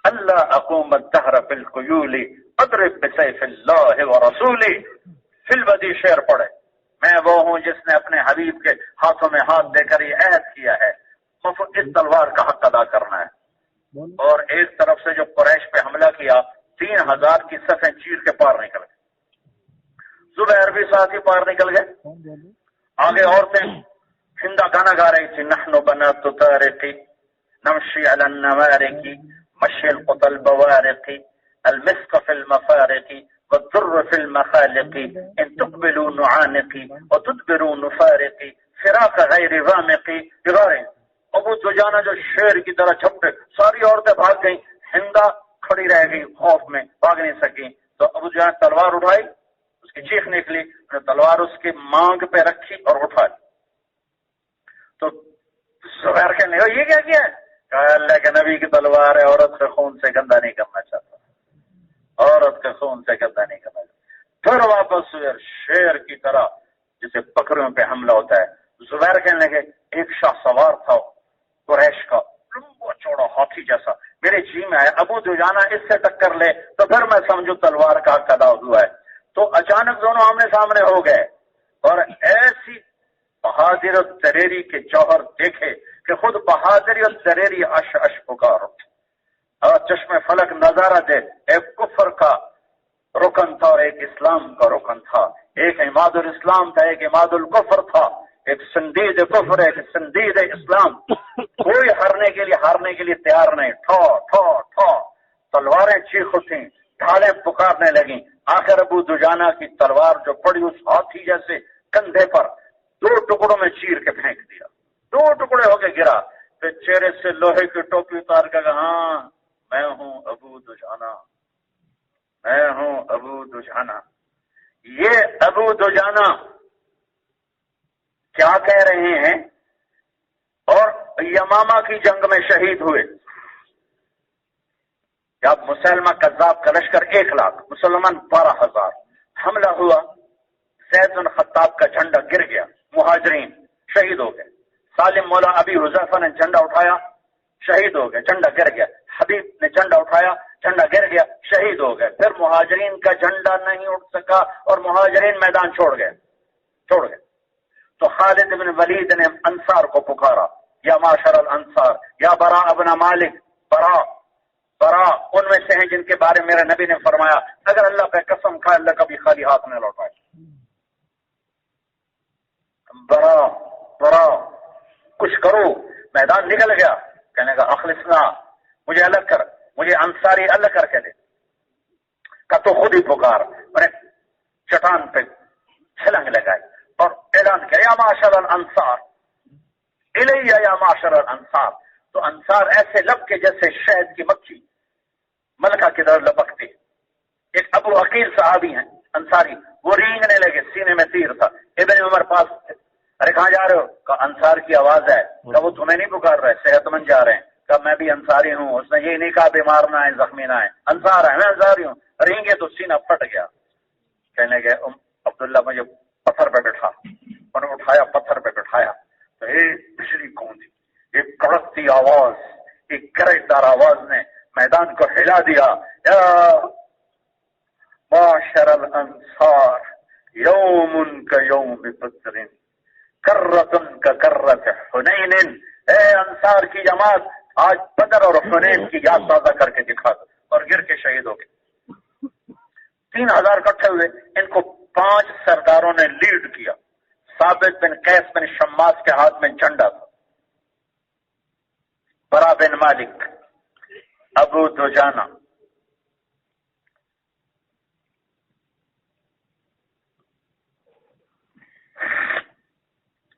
اللہ اقوم الدہر فی القیول اضرب بسیف اللہ ورسولی۔ فی البدی شعر پڑھے، میں وہ ہوں جس نے اپنے حبیب کے ہاتھوں میں ہاتھ دے کر یہ عہد کیا ہے اس تلوار کا حق ادا کرنا ہے۔ اور ایک طرف سے جو قریش پہ حملہ کیا 3000 کی صفیں چیر کے پار نکل گئے، زبیر بھی ساتھ ہی پار نکل گئے۔ آگے عورتیں ہندا گانا گا رہی تھی، نحن بنات طارقی نمشی علی النوارق مشی القطل بوارق المسق فی المفارق والذر فی المخالق ان تقبلوا نعانقی وتدبروا نفارقی فراق غیر رامقی بغاریں۔ ابو دجانہ جو شیر کی طرح جھپٹے، ساری عورتیں بھاگ گئیں، ہندا کھڑی رہ گئی خوف میں، بھاگ نہیں سکی۔ تو ابو دجانہ تلوار اٹھائی، اس کی چیخ نکلی، تلوار اس کی مانگ پہ رکھی اور اٹھا لی۔ تو زبیر کہنے لگا یہ کیا کیا ہے؟ کہا اللہ کے نبی کی تلوار ہے، عورت کے خون سے گندا نہیں کرنا چاہتا، عورت کے خون سے گندا نہیں کرنا چاہتا۔ پھر واپس شیر کی طرح جسے بکریوں پہ حملہ ہوتا ہے۔ زبیر کہنے لگے ایک شاہ سوار تھا قریش کا، لمبا چوڑا ہاتھی جیسا، میرے جی میں آیا ابو دجانہ اس سے ٹکر لے تو پھر میں سمجھوں تلوار کا حق ادا ہوا ہے۔ تو اچانک دونوں آمنے سامنے ہو گئے اور ایسی بہادری اور دلیری کے جوہر دیکھے کہ خود بہادری اور دلیری اش اش پکار اور چشم فلک نظارہ دے۔ ایک کفر کا رکن تھا اور ایک اسلام کا رکن تھا، ایک عماد الاسلام تھا، ایک عماد الکفر تھا، ایک سندید کفر، ایک سندید اسلام۔ کوئی ہارنے کے لیے تیار نہیں، ٹھو ٹھو ٹھو تلواریں چیخ اٹھیں، ڈھالیں پکارنے لگیں۔ آخر ابو دجانہ کی تلوار جو پڑی اس ہاتھی جیسے کندھے پر 2 ٹکڑوں میں چیر کے پھینک دیا، 2 ٹکڑے ہو کے گرا۔ پھر چہرے سے لوہے کی ٹوپی اتار کر کہا ہاں میں ہوں ابو دجانہ، میں ہوں ابو دجانہ۔ یہ ابو دجانہ کیا کہہ رہے ہیں؟ اور یمامہ کی جنگ میں شہید ہوئے جب مسلمہ کذاب کا لشکر 1 لاکھ، مسلمان 12,000، حملہ ہوا، زید بن خطاب کا جھنڈا گر گیا، مہاجرین شہید ہو گئے۔ سالم مولا ابی حذیفہ نے جھنڈا اٹھایا، شہید ہو گئے، جھنڈا گر گیا۔ حبیب نے جھنڈا اٹھایا، جھنڈا گر گیا، شہید ہو گئے۔ پھر مہاجرین کا جھنڈا نہیں اٹھ سکا اور مہاجرین میدان چھوڑ گئے۔ تو خالد بن ولید نے انصار کو پکارا، یا معاشر الانصار، یا برا ابن مالک، برا ان میں سے ہیں جن کے بارے میں میرے نبی نے فرمایا اگر اللہ پہ قسم کھائے اللہ کبھی خالی ہاتھ نہ لوٹائے۔ برا کچھ کرو۔ میدان نکل گیا، کہنے کا اخلصنا، مجھے الگ کر، مجھے انصاری الگ کر کے دے۔ کہ تو خود ہی پکار، اور ایک چٹان پہ چھلنگ لگائی اور اعلان کیا یا معاشر الانصار الیہ یا معاشر الانصار۔ تو انصار ایسے لب کے جیسے شہد کی مکھی ملکہ کی طرح لپکتے۔ ایک ابو عقیل صحابی ہیں انصاری، وہ رینگنے لگے، سینے میں تیر تھا۔ ابن عمر پاس تھے، ارے کہاں جا رہے ہو؟ کہا انصار کی آواز ہے۔ کہا وہ تمہیں نہیں پکار رہے، صحت مند جا رہے ہیں۔ کہا میں بھی انصاری ہوں۔ اس نے یہ نہیں کہا بیمار نہ ہے، زخمی نہ ہے، انصار ہے، میں انصاری ہوں۔ رینگے تو سینہ پھٹ گیا۔ کہنے لگے عبداللہ مجھے پتھر پہ بٹھا، انہوں نے اٹھایا، پتھر پہ بٹھایا تو ایک بجلی گونجی، ایک کڑکتی آواز، ایک گرجدار آواز نے میدان کو ہلا دیا، یا معاشر الانصار یوم کا یوم بدر کرتن کا کرت حنین۔ اے انصار کی جماعت، آج بدر اور حنین کی یاد تازہ کر کے دکھا دو۔ اور گر کے شہید ہو گئے۔ 3000 اکٹھے ہوئے، ان کو 5 سرداروں نے لیڈ کیا۔ ثابت بن قیس بن شماس کے ہاتھ میں جھنڈا تھا، برا بن مالک، ابو دجانہ،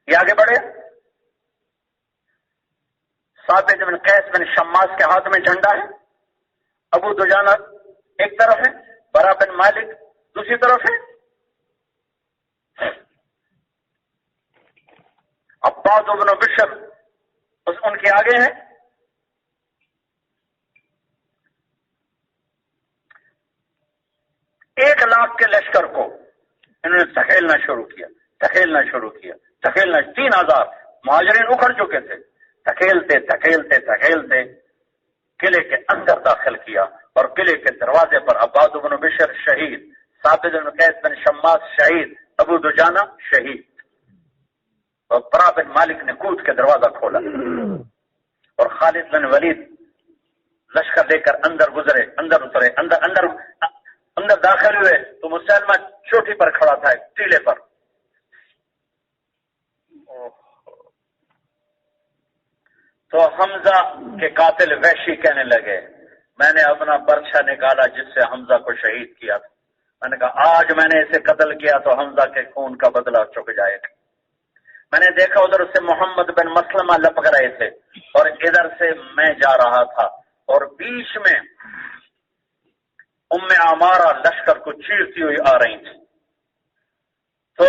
یہ آگے بڑھے۔ ثابت بن قیس بن شماس کے ہاتھ میں جھنڈا ہے، ابو دجانہ ایک طرف ہے، برا بن مالک دوسری طرف ہے، عباد بن بشر ان کے آگے ہیں۔ کے لشکر کو انہوں نے دھکیلنا شروع کیا 3000 مہاجرین اکھڑ چکے تھے، دھکیلتے قلعے کے اندر داخل کیا، اور قلعے کے دروازے پر عباد بن بشر شہید، ثابت بن قیس بن شماس شہید، ابو دجانہ شہید، اور برا بن مالک نے کود کے دروازہ کھولا، اور خالد بن ولید لشکر لے کر اندر گزرے، اندر اترے، اندر داخل ہوئے تو مسلمہ چوٹی پر کھڑا تھا ایک ٹیلے پر. تو حمزہ کے قاتل وحشی کہنے لگے میں نے اپنا برچھا نکالا جس سے حمزہ کو شہید کیا تھا، میں نے کہا آج میں نے اسے قتل کیا تو حمزہ کے خون کا بدلہ چک جائے گا. میں نے دیکھا ادھر سے محمد بن مسلمہ لپک رہے تھے اور ادھر سے میں جا رہا تھا، اور بیچ میں ام عمارہ لشکر کو چیرتی ہوئی آ رہی تھی، تو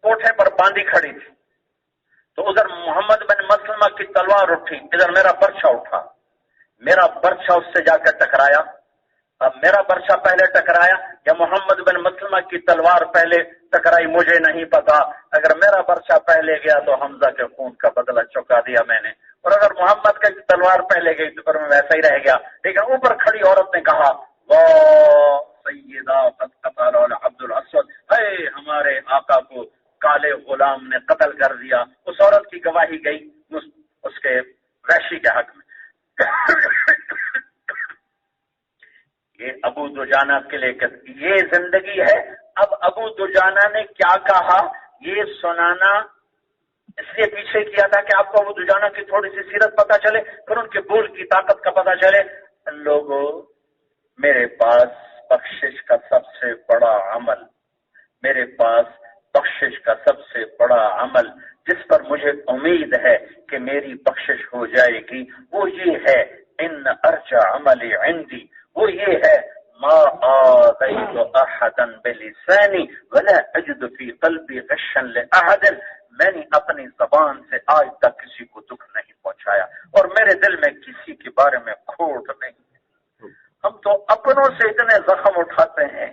کوٹھے پر باندھی کھڑی تھی، تو ادھر محمد بن مسلمہ کی تلوار اٹھی، ادھر میرا برچھا اٹھا، میرا برچھا اس سے جا کر ٹکرایا. اب میرا برچھا پہلے ٹکرایا یا محمد بن مسلمہ کی تلوار پہلے ٹکرائی مجھے نہیں پتا. اگر میرا برچھا پہلے گیا تو حمزہ کے خون کا بدلہ چکا دیا میں نے، اور اگر محمد کی تلوار پہلے گئی تو پھر میں ویسا ہی رہ گیا. لیکن اوپر کھڑی عورت نے کہا واہ سیدہ قد قتل عبد الاسود، اے ہمارے آقا کو کالے غلام نے قتل کر دیا. اس عورت کی گواہی گئی اس کے وحشی کے حق میں. یہ ابو دجانہ کے لے کر یہ زندگی ہے. اب ابو دجانہ نے کیا کہا یہ سنانا اس لیے پیچھے کیا تھا کہ آپ کو ابو دجانہ کی تھوڑی سی سیرت پتہ چلے، پھر ان کے بول کی طاقت کا پتہ چلے. لوگوں میرے پاس بخشش کا سب سے بڑا عمل، میرے پاس بخشش کا سب سے بڑا عمل جس پر مجھے امید ہے کہ میری بخشش ہو جائے گی وہ یہ ہے ان ارجع عملی عندی، وہ یہ ہے ما آذیت احدا بلسانی ولا اجد فی قلبی غشا لاحد، میں نے اپنی زبان سے آج تک کسی کو دکھ نہیں پہنچایا اور میرے دل میں کسی کے بارے میں کھوٹ نہیں. ہم تو اپنوں سے اتنے زخم اٹھاتے ہیں،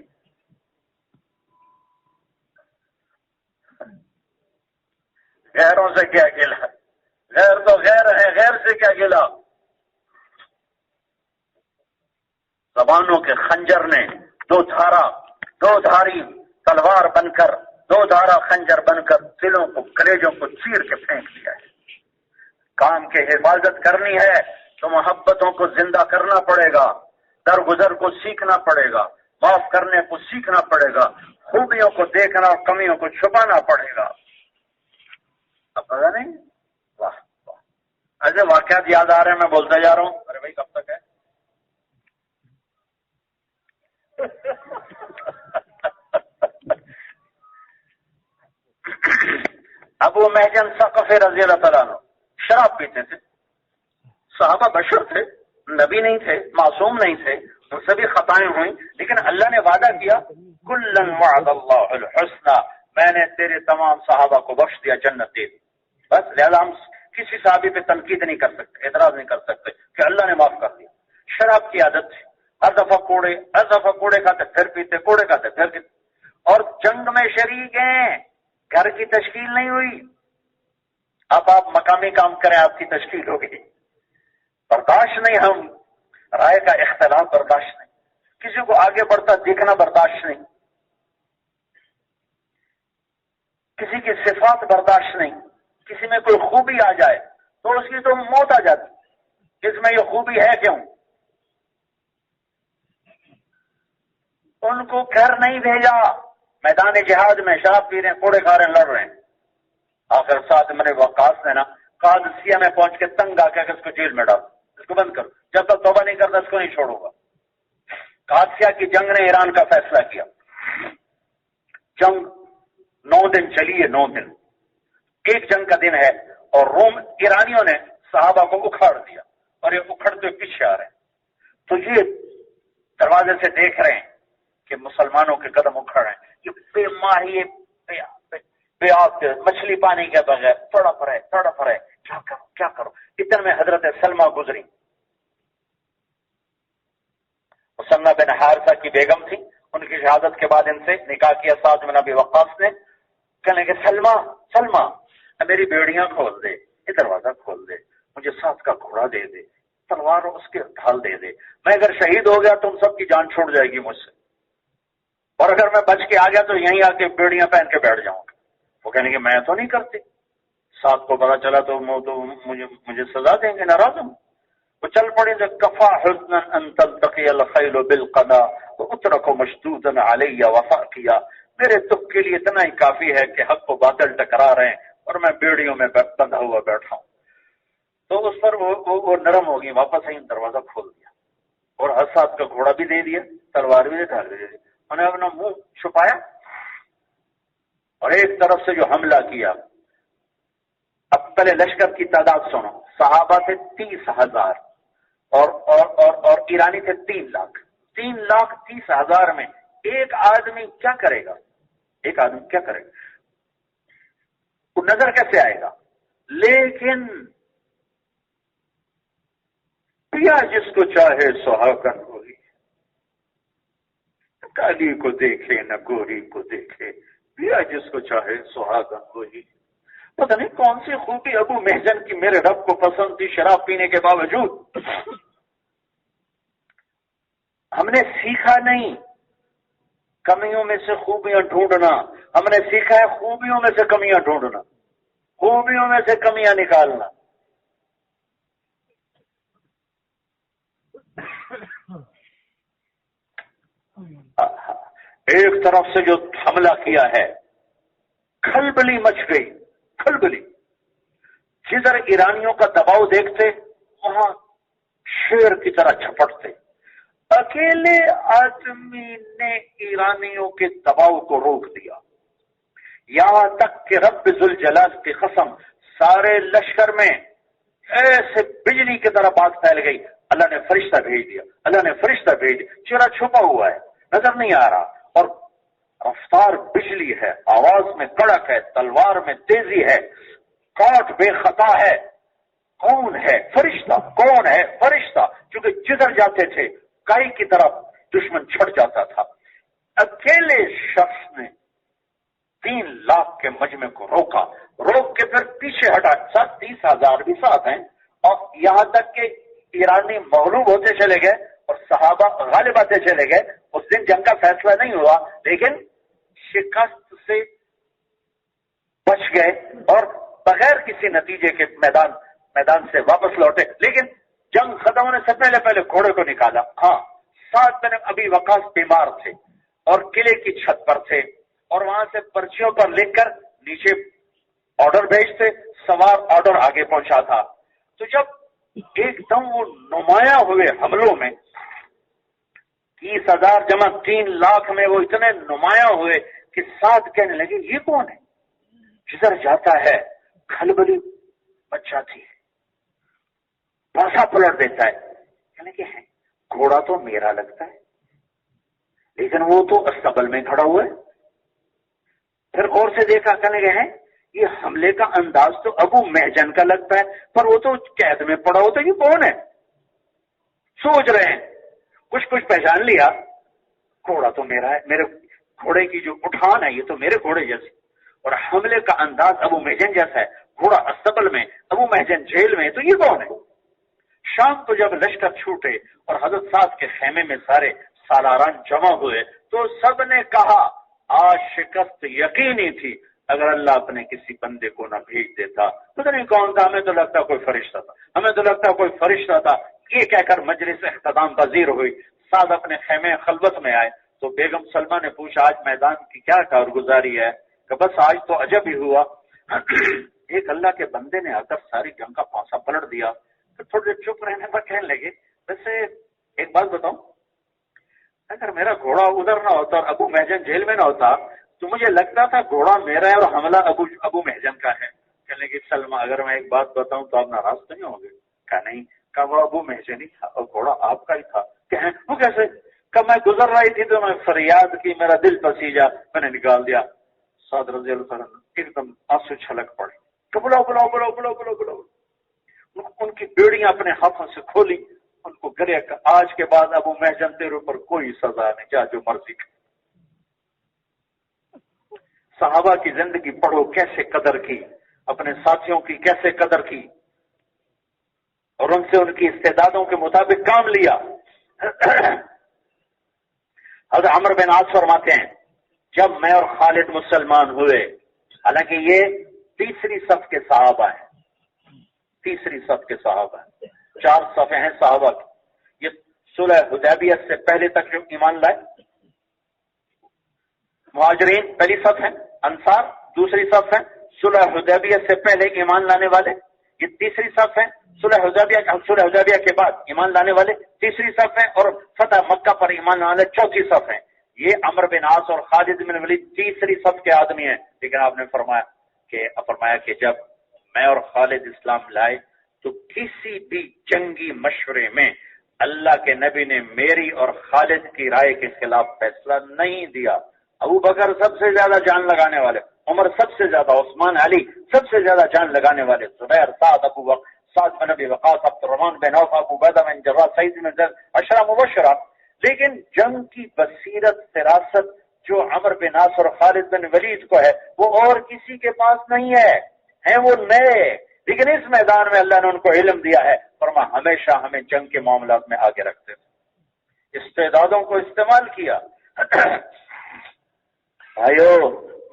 غیروں سے کیا گلا، غیر تو غیر ہے، غیر سے کیا گلا. زبانوں کے خنجر نے دو دھاری تلوار بن کر، دو دھارا خنجر بن کر دلوں کو کلیجوں کو چیر کے پھینک دیا ہے. کام کی حفاظت کرنی ہے تو محبتوں کو زندہ کرنا پڑے گا، درگزر کو سیکھنا پڑے گا، معاف کرنے کو سیکھنا پڑے گا، خوبیوں کو دیکھنا اور کمیوں کو چھپانا پڑے گا. اب پتا نہیں واہ واہ ایسے واقعات یاد آ رہے ہیں، میں بولتا جا رہا ہوں. ارے بھائی کب تک ہے؟ ابو محجن ثقفی رضی اللہ تعالیٰ عنہ شراب پیتے تھے. صحابہ بشر تھے، نبی نہیں تھے، معصوم نہیں تھے، ان سے بھی خطائیں ہوئیں، لیکن اللہ نے وعدہ کیا کلن وعد اللہ الحسنى، میں نے تیرے تمام صحابہ کو بخش دیا، جنت دے دی. بس لہذا ہم کسی صحابی پہ تنقید نہیں کر سکتے، اعتراض نہیں کر سکتے کہ اللہ نے معاف کر دیا. شراب کی عادت تھی، ہر دفعہ کوڑے کھاتے پھر پیتے، کوڑے کھاتے پھر پیتے، اور جنگ میں شریک ہیں، گھر کی تشکیل نہیں ہوئی. اب آپ مقامی کام کریں آپ کی تشکیل ہوگی. برداشت نہیں، ہم رائے کا اختلاف برداشت نہیں، کسی کو آگے بڑھتا دیکھنا برداشت نہیں، کسی کی صفات برداشت نہیں. کسی میں کوئی خوبی آ جائے تو اس کی تو موت آ جاتی، اس میں یہ خوبی ہے کیوں؟ ان کو گھر نہیں بھیجا، میدان جہاد میں شراب پی رہے ہیں، کوڑے کھا رہے ہیں، لڑ رہے ہیں. آخر ساتھ میرے وقاص نے نا قادسیہ میں پہنچ کے تنگ آ کے اس کو جیل میں ڈال، اس کو بند کرو، جب تک توبہ نہیں کرتا اس کو نہیں چھوڑوں گا. قادسیہ کی جنگ نے ایران کا فیصلہ کیا. جنگ 9 دن چلی ہے، 9 دن، ایک جنگ کا دن ہے، اور روم ایرانیوں نے صحابہ کو اکھاڑ دیا اور یہ اکھڑتے پیچھے آ رہے ہیں. تو یہ دروازے سے دیکھ رہے ہیں کہ مسلمانوں کے قدم اکھڑ رہے ہیں، یہ بے ماہی بے آب مچھلی پانی کے بغیر تڑپ رہے، کیا کرو. اتنے میں حضرت سلمہ گزری، مسلمہ بن حارثہ کی بیگم تھی، ان کی شہادت کے بعد ان سے نکاح کیا سعد بن ابی وقاص نے. کہنے کہ سلمہ میری بیڑیاں کھول دے، یہ دروازہ کھول دے، مجھے سعد کا گھوڑا دے دے، تلوار اس کے ڈھال دے دے، میں اگر شہید ہو گیا تم سب کی جان چھوڑ جائے گی مجھ سے، اور اگر میں بچ کے آ گیا تو یہیں آ کے بیڑیاں پہن کے بیٹھ جاؤں گا. وہ کہنے کہ میں تو نہیں کرتی. سعد کو پتا چلا تو مجھے سزا دیں گے، ناراض ہوں. وہ چل پڑے تو کفا حسنا ان تلتقی الخیل بالقدا واترک مشدودا علی وفا کیا. میرے تک کے لیے اتنا ہی کافی ہے کہ حق و باطل ٹکرا رہے ہیں اور میں بیڑیوں میں بندھا ہوا بیٹھا ہوں. تو اس پر وہ نرم ہو گئی، واپس آئی، دروازہ کھول دیا اور اسد کا گھوڑا بھی دے دیا، تلوار بھی ڈال دے دی. انہوں نے اپنا منہ چھپایا اور ایک طرف سے جو حملہ کیا. اب پہلے لشکر کی تعداد سنو. صحابہ تھے 30,000 اور ایرانی تھے 3 لاکھ. 3,30,000 میں ایک آدمی کیا کرے گا؟ ایک آدمی کیا کرے گا؟ وہ نظر کیسے آئے گا؟ لیکن پیا جس کو چاہے سہاگن ہوئی، کالی کو دیکھے نہ گوری کو دیکھے، پیا جس کو چاہے سہاگن ہوئی. پتہ نہیں کون سی خوبی ابو محجن کی میرے رب کو پسند تھی شراب پینے کے باوجود. ہم نے سیکھا نہیں کمیوں میں سے خوبیاں ڈھونڈنا، ہم نے سیکھا ہے خوبیوں میں سے کمیاں ڈھونڈنا، خوبیوں میں سے کمیاں نکالنا. ایک طرف سے جو حملہ کیا ہے، کھلبلی مچ گئی، کھلبلی. جدھر ایرانیوں کا دباؤ دیکھتے وہاں شیر کی طرح جھپٹتے. اکیلے آدمی نے ایرانیوں کے دباؤ کو روک دیا، یہاں تک کہ رب ذوالجلال کی قسم سارے لشکر میں ایسے بجلی کی طرح بات پھیل گئی. اللہ نے فرشتہ بھیج دیا، اللہ نے فرشتہ بھیج دیا. چہرہ چھپا ہوا ہے، نظر نہیں آ رہا، اور رفتار بجلی ہے، آواز میں کڑک ہے، تلوار میں تیزی ہے، کاٹ بے خطا ہے. کون ہے فرشتہ؟ کون ہے فرشتہ؟ کیونکہ جدھر جاتے تھے کائی کی طرف دشمن چھڑ جاتا تھا. اکیلے شخص نے 3 لاکھ کے مجمع کو روک کے پھر پیچھے ہٹا. 30,000 بھی ساتھ ہیں، اور یہاں تک کہ ایرانی مغلوب ہوتے چلے گئے اور صحابہ غالب آتے چلے گئے. اس دن جنگ کا فیصلہ نہیں ہوا، لیکن شکست سے بچ گئے اور بغیر کسی نتیجے کے میدان سے واپس لوٹے. لیکن جنگ ختم ہونے سے پہلے گھوڑے کو نکالا. ہاں، سعد بن ابی وقاص بیمار تھے اور قلعے کی چھت پر تھے، اور وہاں سے پرچیوں پر لکھ کر نیچے آرڈر بھیجتے، سوار آرڈر آگے پہنچا تھا. تو جب ایک دم وہ نمایاں ہوئے حملوں میں، 30,000 جمع 3 لاکھ میں وہ اتنے نمایاں ہوئے کہ سعد کہنے لگے یہ کون ہے؟ جدھر جاتا ہے کھلبلی مچ جاتی ہے، پاسا پلٹ دیتا ہے. کہنے کہ گھوڑا تو میرا لگتا ہے لیکن وہ تو استقبل میں کھڑا ہوا ہے. پھر غور سے دیکھا، کہنے کہ یہ حملے کا انداز تو ابو محجن کا لگتا ہے، پر وہ تو قید میں پڑا ہوتا ہے، یہ کون ہے؟ سوچ رہے ہیں، کچھ پہچان لیا، گھوڑا تو میرا ہے، میرے گھوڑے کی جو اٹھان ہے یہ تو میرے گھوڑے جیسی، اور حملے کا انداز ابو محجن جیسا ہے، گھوڑا استقبل میں، ابو محجن جیل میں، تو یہ کون ہے؟ شام کو جب لشکر چھوٹے اور حضرت سعد کے خیمے میں سارے سالاران جمع ہوئے تو سب نے کہا آج شکست یقینی تھی، اگر اللہ اپنے کسی بندے کو نہ بھیج دیتا. پتہ نہیں کون تھا، ہمیں تو لگتا کوئی فرشتہ تھا، ہمیں تو لگتا کوئی فرشتہ تھا. یہ کہہ کر مجلس اختتام پذیر ہوئی. سعد اپنے خیمے خلوت میں آئے تو بیگم سلمہ نے پوچھا آج میدان کی کیا کارگزاری ہے؟ کہ بس آج تو عجب ہی ہوا، ایک اللہ کے بندے نے آ کر ساری جنگ کا پاسا پلٹ دیا. تو تھوڑے چپ رہنے پر کہنے لگے ویسے ایک بات بتاؤں، اگر میرا گھوڑا ادھر نہ ہوتا اور ابو محجن جیل میں نہ ہوتا تو مجھے لگتا تھا گھوڑا میرا ہے اور حملہ ابو محجن کا ہے. کہنے لگے سلمہ اگر میں ایک بات بتاؤں تو آپ ناراض تو نہیں ہوں گے؟ کہا نہیں. کہا وہ ابو محجن ہی تھا اور گھوڑا آپ کا ہی تھا. کہ وہ کیسے؟ کہ میں گزر رہی تھی تو میں فریاد کی، میرا دل پسیجا، میں نے نکال دیا. سعد رضی اللہ عنہ ایک دم آنسو چھلک پڑے کہ بلاؤ بلاؤ بلاؤ بلاؤ بلاؤ بلاؤ. ان کی بیڑیاں اپنے ہاتھوں سے کھولی، ان کو گرے کہ آج کے بعد ابو محجن تیرے اوپر کوئی سزا نہیں، کیا جو مرضی. صحابہ کی زندگی پڑھو، کیسے قدر کی، اپنے ساتھیوں کی کیسے قدر کی، اور ان سے ان کی استعدادوں کے مطابق کام لیا۔ حضرت عمرو بن عاص فرماتے ہیں جب میں اور خالد مسلمان ہوئے، حالانکہ یہ تیسری صف کے صحابہ ہیں، تیسری صف کے صحابہ ہیں، 4 صفیں ہیں صحابہ کی، یہ صلح حدیبیہ سے پہلے تک جو ایمان لائے، مہاجرین پہلی صف ہیں، انصار دوسری صف ہیں، صلح حدیبیہ سے پہلے ایمان لانے والے یہ تیسری صف ہیں، صلح حدیبیہ کے بعد ایمان لانے والے تیسری صف ہیں، اور فتح مکہ پر ایمان لانے والے چوتھی صف ہیں۔ یہ عمرو بن عاص اور خالد بن ولید تیسری صف کے آدمی ہیں، لیکن آپ نے فرمایا کہ جب میں اور خالد اسلام لائے تو کسی بھی جنگی مشورے میں اللہ کے نبی نے میری اور خالد کی رائے کے خلاف فیصلہ نہیں دیا۔ ابو بکر سب سے زیادہ جان لگانے والے، عمر سب سے زیادہ، عثمان علی سب سے زیادہ جان لگانے والے، زبیر، سعد بن ابی وقاص، عبد الرحمن بن عوف، ابو عبیدہ بن جراح، سعید بن زید، 10 مبشرہ۔ لیکن جنگ کی بصیرت، فراست جو عمرو بن عاص اور خالد بن ولید کو ہے وہ اور کسی کے پاس نہیں ہے، ہیں وہ نئے، لیکن اس میدان میں اللہ نے ان کو علم دیا ہے، فرما ہمیشہ ہمیں جنگ کے معاملات میں آگے رکھتے تھے، استعدادوں کو استعمال کیا۔ بھائیو،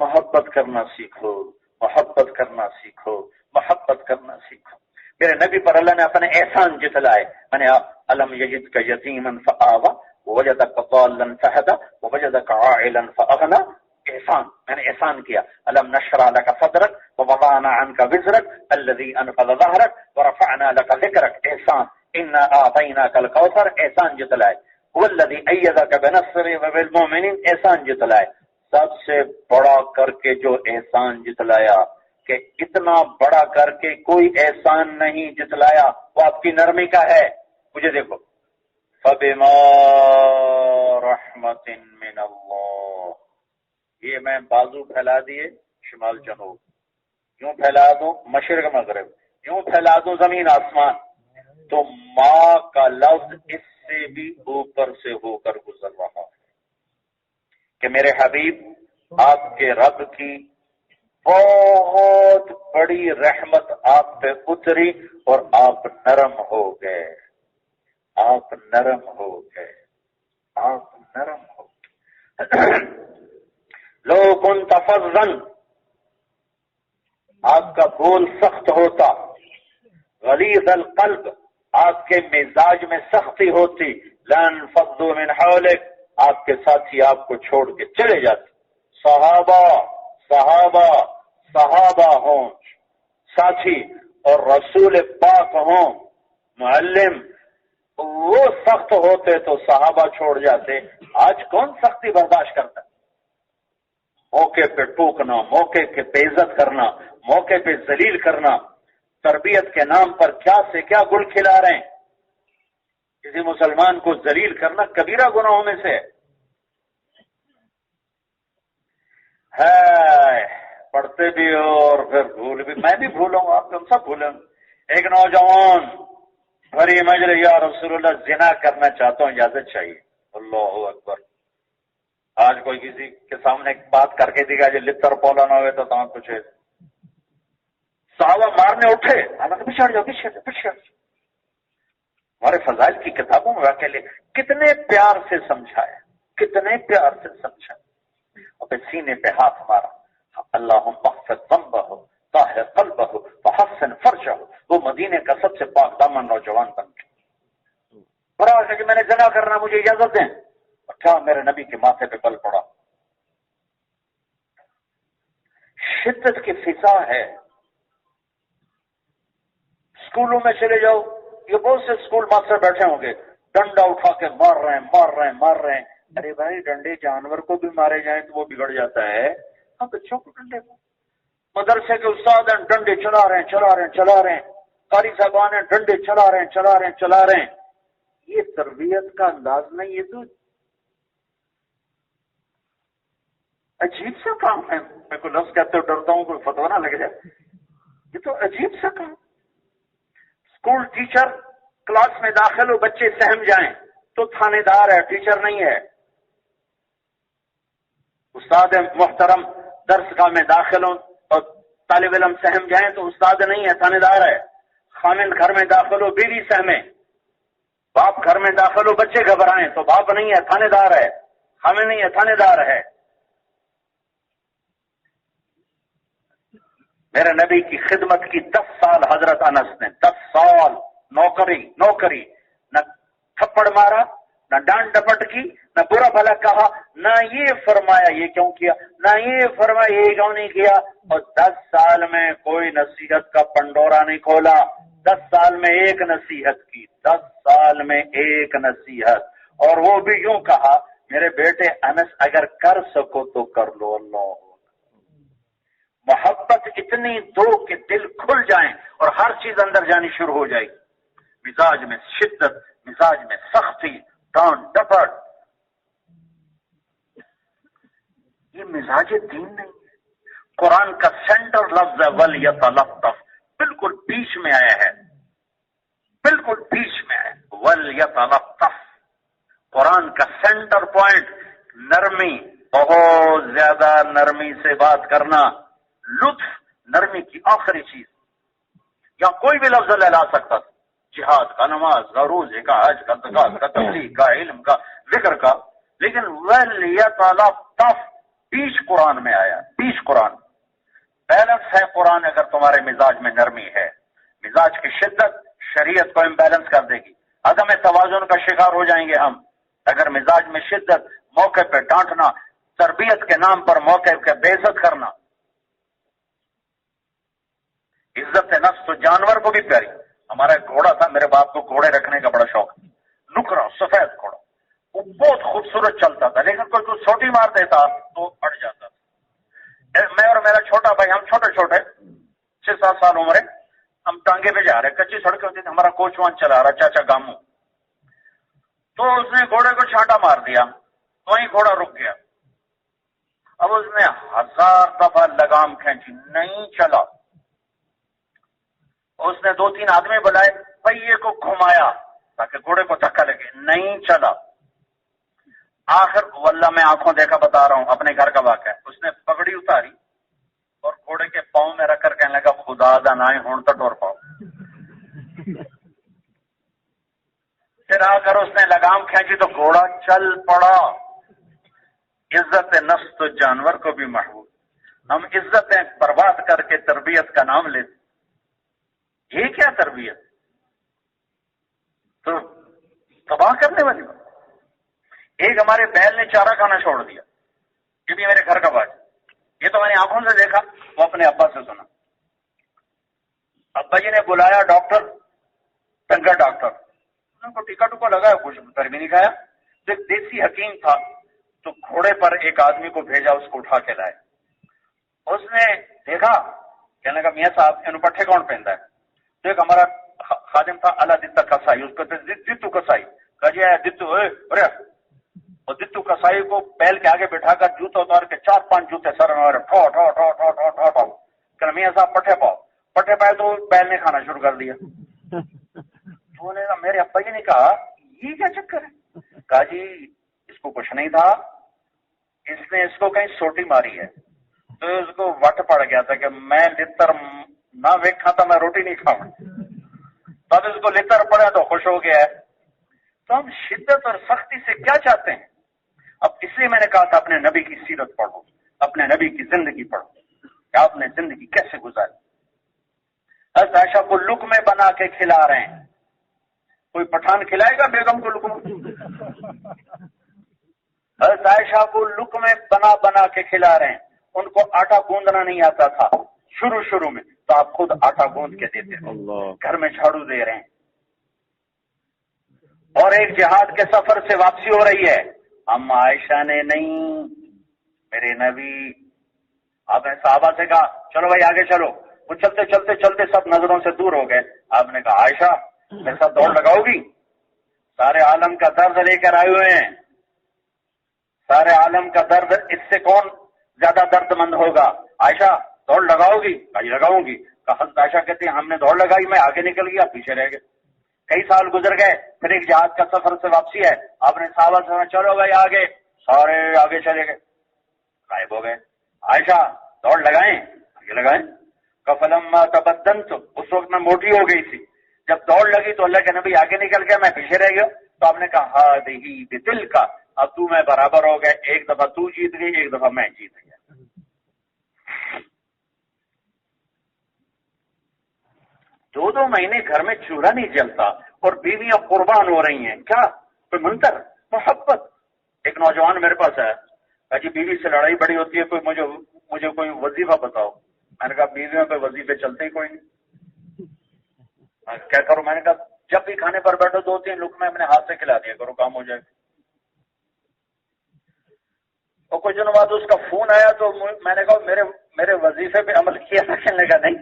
محبت کرنا سیکھو، محبت کرنا سیکھو، محبت کرنا سیکھو۔ میرے نبی پر اللہ نے اپنے احسان جتلائے، میں نے الم یجدک یتیما فآوی ووجدک ضالا فہدی ووجدک عائلا فاغنی، احسان، میں نے احسان کیا۔ الم نشرح لک صدرک ووضعنا عنک وزرک الذی انقض ظہرک ورفعنا لک ذکرک، احسان۔ انا اعطیناک الکوثر، احسان جتلائے۔ هو الذی ایدک بنصرہ وبالمؤمنین، احسان جتلائے۔ سب سے بڑا کر کے جو احسان جتلایا کہ اتنا بڑا کر کے کوئی احسان نہیں جتلایا، وہ آپ کی نرمی کا ہے۔ مجھے دیکھو، فَبِمَا رَحْمَةٍ مِّنَ اللَّهِ، یہ میں بازو پھیلا دیے شمال جنوب، یوں پھیلا دوں مشرق مغرب، یوں پھیلا دوں زمین آسمان، تو ماں کا لفظ اس سے بھی اوپر سے ہو کر گزر رہا ہے کہ میرے حبیب آپ کے رب کی بہت بڑی رحمت آپ پہ اتری اور آپ نرم ہو گئے، آپ نرم ہو گئے، آپ نرم ہو گئے۔ لو كنت فظا، آپ کا بول سخت ہوتا، غلیظ القلب، آپ کے مزاج میں سختی ہوتی، لانفضوا من حولک، آپ کے ساتھی آپ کو چھوڑ کے چلے جاتے۔ صحابہ صحابہ صحابہ ہوں ساتھی اور رسول پاک ہوں معلم، وہ سخت ہوتے تو صحابہ چھوڑ جاتے۔ آج کون سختی برداشت کرتا ہے؟ موقع پہ ٹوکنا، موقع پہ عزت کرنا، موقع پہ ذلیل کرنا، تربیت کے نام پر کیا سے کیا گل کھلا رہے ہیں۔ کسی مسلمان کو ذلیل کرنا کبیرہ گناہوں میں سے ہے۔ پڑھتے بھی ہو اور پھر بھول بھی، میں بھی بھولوں گا، آپ سب بھولیں گے۔ ایک نوجوان بھری مجلس، یا رسول اللہ زنا کرنا چاہتا ہوں، اجازت چاہیے۔ اللہ اکبر۔ آج کوئی کسی کے سامنے بات کر کے دیکھا جو لتر پولا نہ ہوئے تو تمام کچھ ہے۔ صحابہ مارنے اٹھے، پچھڑ جاؤ، پچھڑ۔ ہمارے فضائل کی کتابوں میں واقع لے کتنے پیار سے سمجھایا، کتنے پیار سے سمجھایا، اور پھر سینے پہ ہاتھ مارا، اللہم اغفر ذنبہ طاہر قلبہ وحسن فرجہ۔ وہ مدینے کا سب سے پاک دامن نوجوان بن گیا۔ برا ہے کہ میں نے زنا کرنا، مجھے اجازت دیں۔ اچھا، میرے نبی کے ماتھے پہ بل پڑا۔ شدت کی فضا ہے۔ اسکولوں میں چلے جاؤ، یہ بہت سے اسکول ماسٹر بیٹھے ہوں گے، ڈنڈا اٹھا کے مار رہے ہیں۔ ارے بھائی، ڈنڈے جانور کو بھی مارے جائیں تو وہ بگڑ جاتا ہے، ہم بچوں کو ڈنڈے کو۔ مدرسے کے استاد ہیں، ڈنڈے چلا رہے ہیں، قاری صاحبان ہیں، ڈنڈے چلا رہے ہیں۔ یہ تربیت کا انداز نہیں، یہ تو عجیب سا کام ہے۔ میں کوئی لفظ کہتے ہو ڈرتا ہوں کوئی فتویٰ نہ لگ جائے، یہ تو عجیب سا کام۔ اسکول ٹیچر کلاس میں داخل ہو، بچے سہم جائیں تو تھانے دار ہے، ٹیچر نہیں ہے۔ استاد محترم درسگاہ میں داخل ہوں اور طالب علم سہم جائیں تو استاد نہیں ہے، تھانے دار ہے. خامند گھر میں داخل ہو بیوی سہمے، باپ گھر میں داخل ہو بچے گھبرائیں تو باپ نہیں ہے، تھانے دار ہے. خامند نہیں ہے، تھانے دار ہے. میرے نبی کی خدمت کی 10 سال حضرت انس نے، 10 سال نوکری، نہ تھپڑ مارا، نہ ڈانٹ ڈپٹ کی، نہ برا بھلا کہا، نہ یہ فرمایا یہ کیوں کیا، نہ یہ فرمایا یہ کیوں نہیں کیا. اور 10 سال میں کوئی نصیحت کا پنڈورا نہیں کھولا. 10 سال میں ایک نصیحت کی، 10 سال میں ایک نصیحت، اور وہ بھی یوں کہا میرے بیٹے انس اگر کر سکو تو کر لو. اللہ محبت اتنی دو کہ دل کھل جائیں اور ہر چیز اندر جانی شروع ہو جائے گی. مزاج میں شدت، مزاج میں سختی، ڈانٹ ڈپٹ، یہ مزاج دین نہیں ہے. قرآن کا سینٹر لفظ ہے وَلْيَتَلَطَّفْ، بالکل بیچ میں آیا ہے، بالکل بیچ میں ہے وَلْيَتَلَطَّفْ. قرآن کا سینٹر پوائنٹ نرمی، بہت زیادہ نرمی سے بات کرنا. لطف نرمی کی آخری چیز. یا کوئی بھی لفظ لا سکتا تھا، جہاد کا، نماز کا، روزے کا، حج کا، زکات کا، تبلیغ کا، علم کا، ذکر کا، لیکن وَلْيَتَلَطَّفْ بیچ قرآن میں آیا. بیچ قرآن بیلنس ہے. قرآن اگر تمہارے مزاج میں نرمی ہے، مزاج کی شدت شریعت کو امبیلنس کر دے گی. عدم توازن کا شکار ہو جائیں گے ہم اگر مزاج میں شدت، موقع پہ ڈانٹنا، تربیت کے نام پر موقع پہ بے عزت کرنا. عزت نفس تو جانور کو بھی پیاری. ہمارا ایک گھوڑا تھا، میرے باپ کو گھوڑے رکھنے کا بڑا شوق، نکرا سفید گھوڑا، وہ بہت خوبصورت چلتا تھا، لیکن کوئی کچھ چھوٹی مار دیتا تو اڑ جاتا تھا. میں اور میرا چھوٹا بھائی، ہم چھوٹے 6-7 سال عمر ہے، ہم ٹانگے پہ جا رہے، کچی سڑکیں ہوتی تھی، ہمارا کوچوان چلا رہا چاچا گامو، تو اس نے گھوڑے کو چھانٹا مار دیا، وہیں گھوڑا رک گیا. اب اس نے 1000 دفعہ لگام کھینچی، نہیں چلا. اس نے 2-3 آدمی بلائے، پہیے کو گھمایا تاکہ گھوڑے کو دھکا لگے، نہیں چلا. آخر واللہ میں آنکھوں دیکھا بتا رہا ہوں، اپنے گھر کا واقعہ ہے. اس نے پگڑی اتاری اور گھوڑے کے پاؤں میں رکھ کر کہنے لگا خدا دا نائیں ہون تو ٹور پاؤ. پھر آ کر اس نے لگام کھینچی تو گھوڑا چل پڑا. عزت نفس تو جانور کو بھی محبوب. ہم عزتیں برباد کر کے تربیت کا نام لیتے. یہ کیا تربیت؟ تو تباہ کرنے والی بات. ایک ہمارے بیل نے چارہ کھانا چھوڑ دیا، یہ بھی میرے گھر کا بات. یہ تو میں نے آنکھوں سے دیکھا. وہ اپنے ابا سے سنا، ابا جی نے بلایا ڈاکٹر، ٹنگر ڈاکٹر، ان کو ٹیکا ٹوکا لگایا، کچھ کر بھی نہیں کھایا. تو ایک دیسی حکیم تھا، تو گھوڑے پر ایک آدمی کو بھیجا، اس کو اٹھا کے لائے. اس نے دیکھا، کہنے لگا میاں صاحب ان پٹھے کون پہنتا ہے؟ تو ایک ہمارا خادم تھا اللہ دتا کسائی، اس کو دتو کسائی کہا جی دتو، ارے اور دتو کسائی کو بیل کے آگے بٹھا کر جوتا اتار کے 4-5 جوتے سر میں ٹھو ٹھو ٹھو ٹھو ٹھو ٹھو ٹھو. کہ میاں صاحب پٹھے پائے تو بیل نے کھانا شروع کر دیا. تو نے میرے ابا جی نے کہا یہ کیا چکر ہے؟ کہا جی اس کو کچھ نہیں تھا، اس نے اس کو کہیں سوٹی ماری ہے، تو اس کو وٹ پڑ گیا تھا کہ میں لتر نہ ویکھا تو میں روٹی نہیں کھاؤں. تب اس کو لتر پڑا تو خوش ہو گیا ہے. تو ہم شدت اور سختی سے کیا چاہتے ہیں؟ اب اس لیے میں نے کہا تھا اپنے نبی کی سیرت پڑھو، اپنے نبی کی زندگی پڑھو کہ آپ نے زندگی کیسے گزاری. حضرت عائشہ کو لقمے بنا کے کھلا رہے ہیں. کوئی پٹھان کھلائے گا بیگم کو لقمے؟ حضرت عائشہ کو لقمے بنا کے کھلا رہے ہیں. ان کو آٹا گوندنا نہیں آتا تھا شروع میں، تو آپ خود آٹا گوند کے دیتے ہیں، گھر میں جھاڑو دے رہے ہیں. اور ایک جہاد کے سفر سے واپسی ہو رہی ہے، ہم عائشہ نے نہیں، میرے نبی. آپ نے صحابہ سے کہا چلو بھائی آگے چلو. وہ چلتے چلتے چلتے سب نظروں سے دور ہو گئے. آپ نے کہا عائشہ میرے ساتھ دوڑ لگاؤ گی؟ سارے عالم کا درد لے کر آئے ہوئے ہیں، سارے عالم کا درد، اس سے کون زیادہ درد مند ہوگا؟ عائشہ دوڑ لگاؤ گی؟ کہا لگاؤں گی. حضرت عائشہ کہتے ہیں ہم نے دوڑ لگائی، میں آگے نکل گیا، پیچھے رہ گئے. کئی سال گزر گئے، پھر ایک جہاد کا سفر سے واپسی ہے. آپ نے صحابہ سے چلو بھائی آگے، سارے آگے چلے گئے، غائب ہو گئے. عائشہ دوڑ لگائیں، آگے لگائیں. فلما تبدنت، اس وقت میں موٹی ہو گئی تھی. جب دوڑ لگی تو اللہ کے نبی آگے نکل گیا، میں پیچھے رہ گیا. تو آپ نے کہا ہذہ بتلک، اب تو میں برابر ہو گئے، ایک دفعہ تو جیت گئی، ایک دفعہ میں جیت گیا. دو مہینے گھر میں چولہا نہیں جلتا اور بیویاں قربان ہو رہی ہیں. کیا کوئی منتر محبت. ایک نوجوان میرے پاس ہے، کہا جی بیوی سے لڑائی بڑی ہوتی ہے، کوئی مجھے کوئی وظیفہ بتاؤ. میں نے کہا بیویوں پہ وظیفے چلتے ہی کوئی نہیں. کیا کروں؟ میں نے کہا جب بھی کھانے پر بیٹھو 2-3 لقمے اپنے ہاتھ سے کھلا دیا کرو، کام ہو جائے گا. اور کچھ دنوں بعد اس کا فون آیا تو میں نے کہا میرے وظیفے پہ عمل کیا تھا. کہنے لگا نہیں.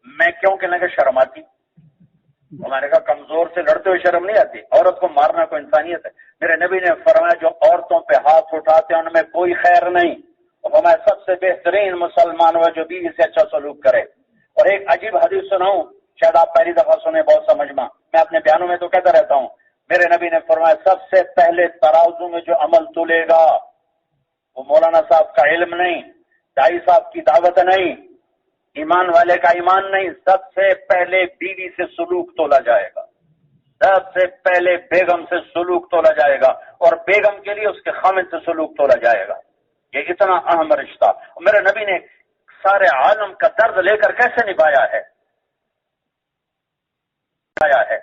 میں کیوں؟ کہنے لگا شرم آتی. اور میں نے کہا کمزور سے لڑتے ہوئے شرم نہیں آتی؟ عورت کو مارنا کوئی انسانیت ہے؟ میرے نبی نے فرمایا جو عورتوں پہ ہاتھ اٹھاتے ہیں ان میں کوئی خیر نہیں. اور میں سب سے بہترین مسلمان ہوا جو بیوی سے اچھا سلوک کرے. اور ایک عجیب حدیث سناؤں، شاید آپ پہلی دفعہ سنیں، بہت سمجھ میں اپنے بیانوں میں تو کہتا رہتا ہوں. میرے نبی نے فرمایا سب سے پہلے ترازو میں جو عمل تلے گا وہ مولانا صاحب کا علم نہیں، دائی صاحب کی دعوت نہیں، ایمان والے کا ایمان نہیں، سب سے پہلے بیوی سے سلوک تولا جائے گا. سب سے پہلے بیگم سے سلوک تولا جائے گا، اور بیگم کے لیے اس کے خامد سے سلوک تولا جائے گا. یہ اتنا اہم رشتہ. اور میرے نبی نے سارے عالم کا درد لے کر کیسے نبھایا ہے. آیا ہے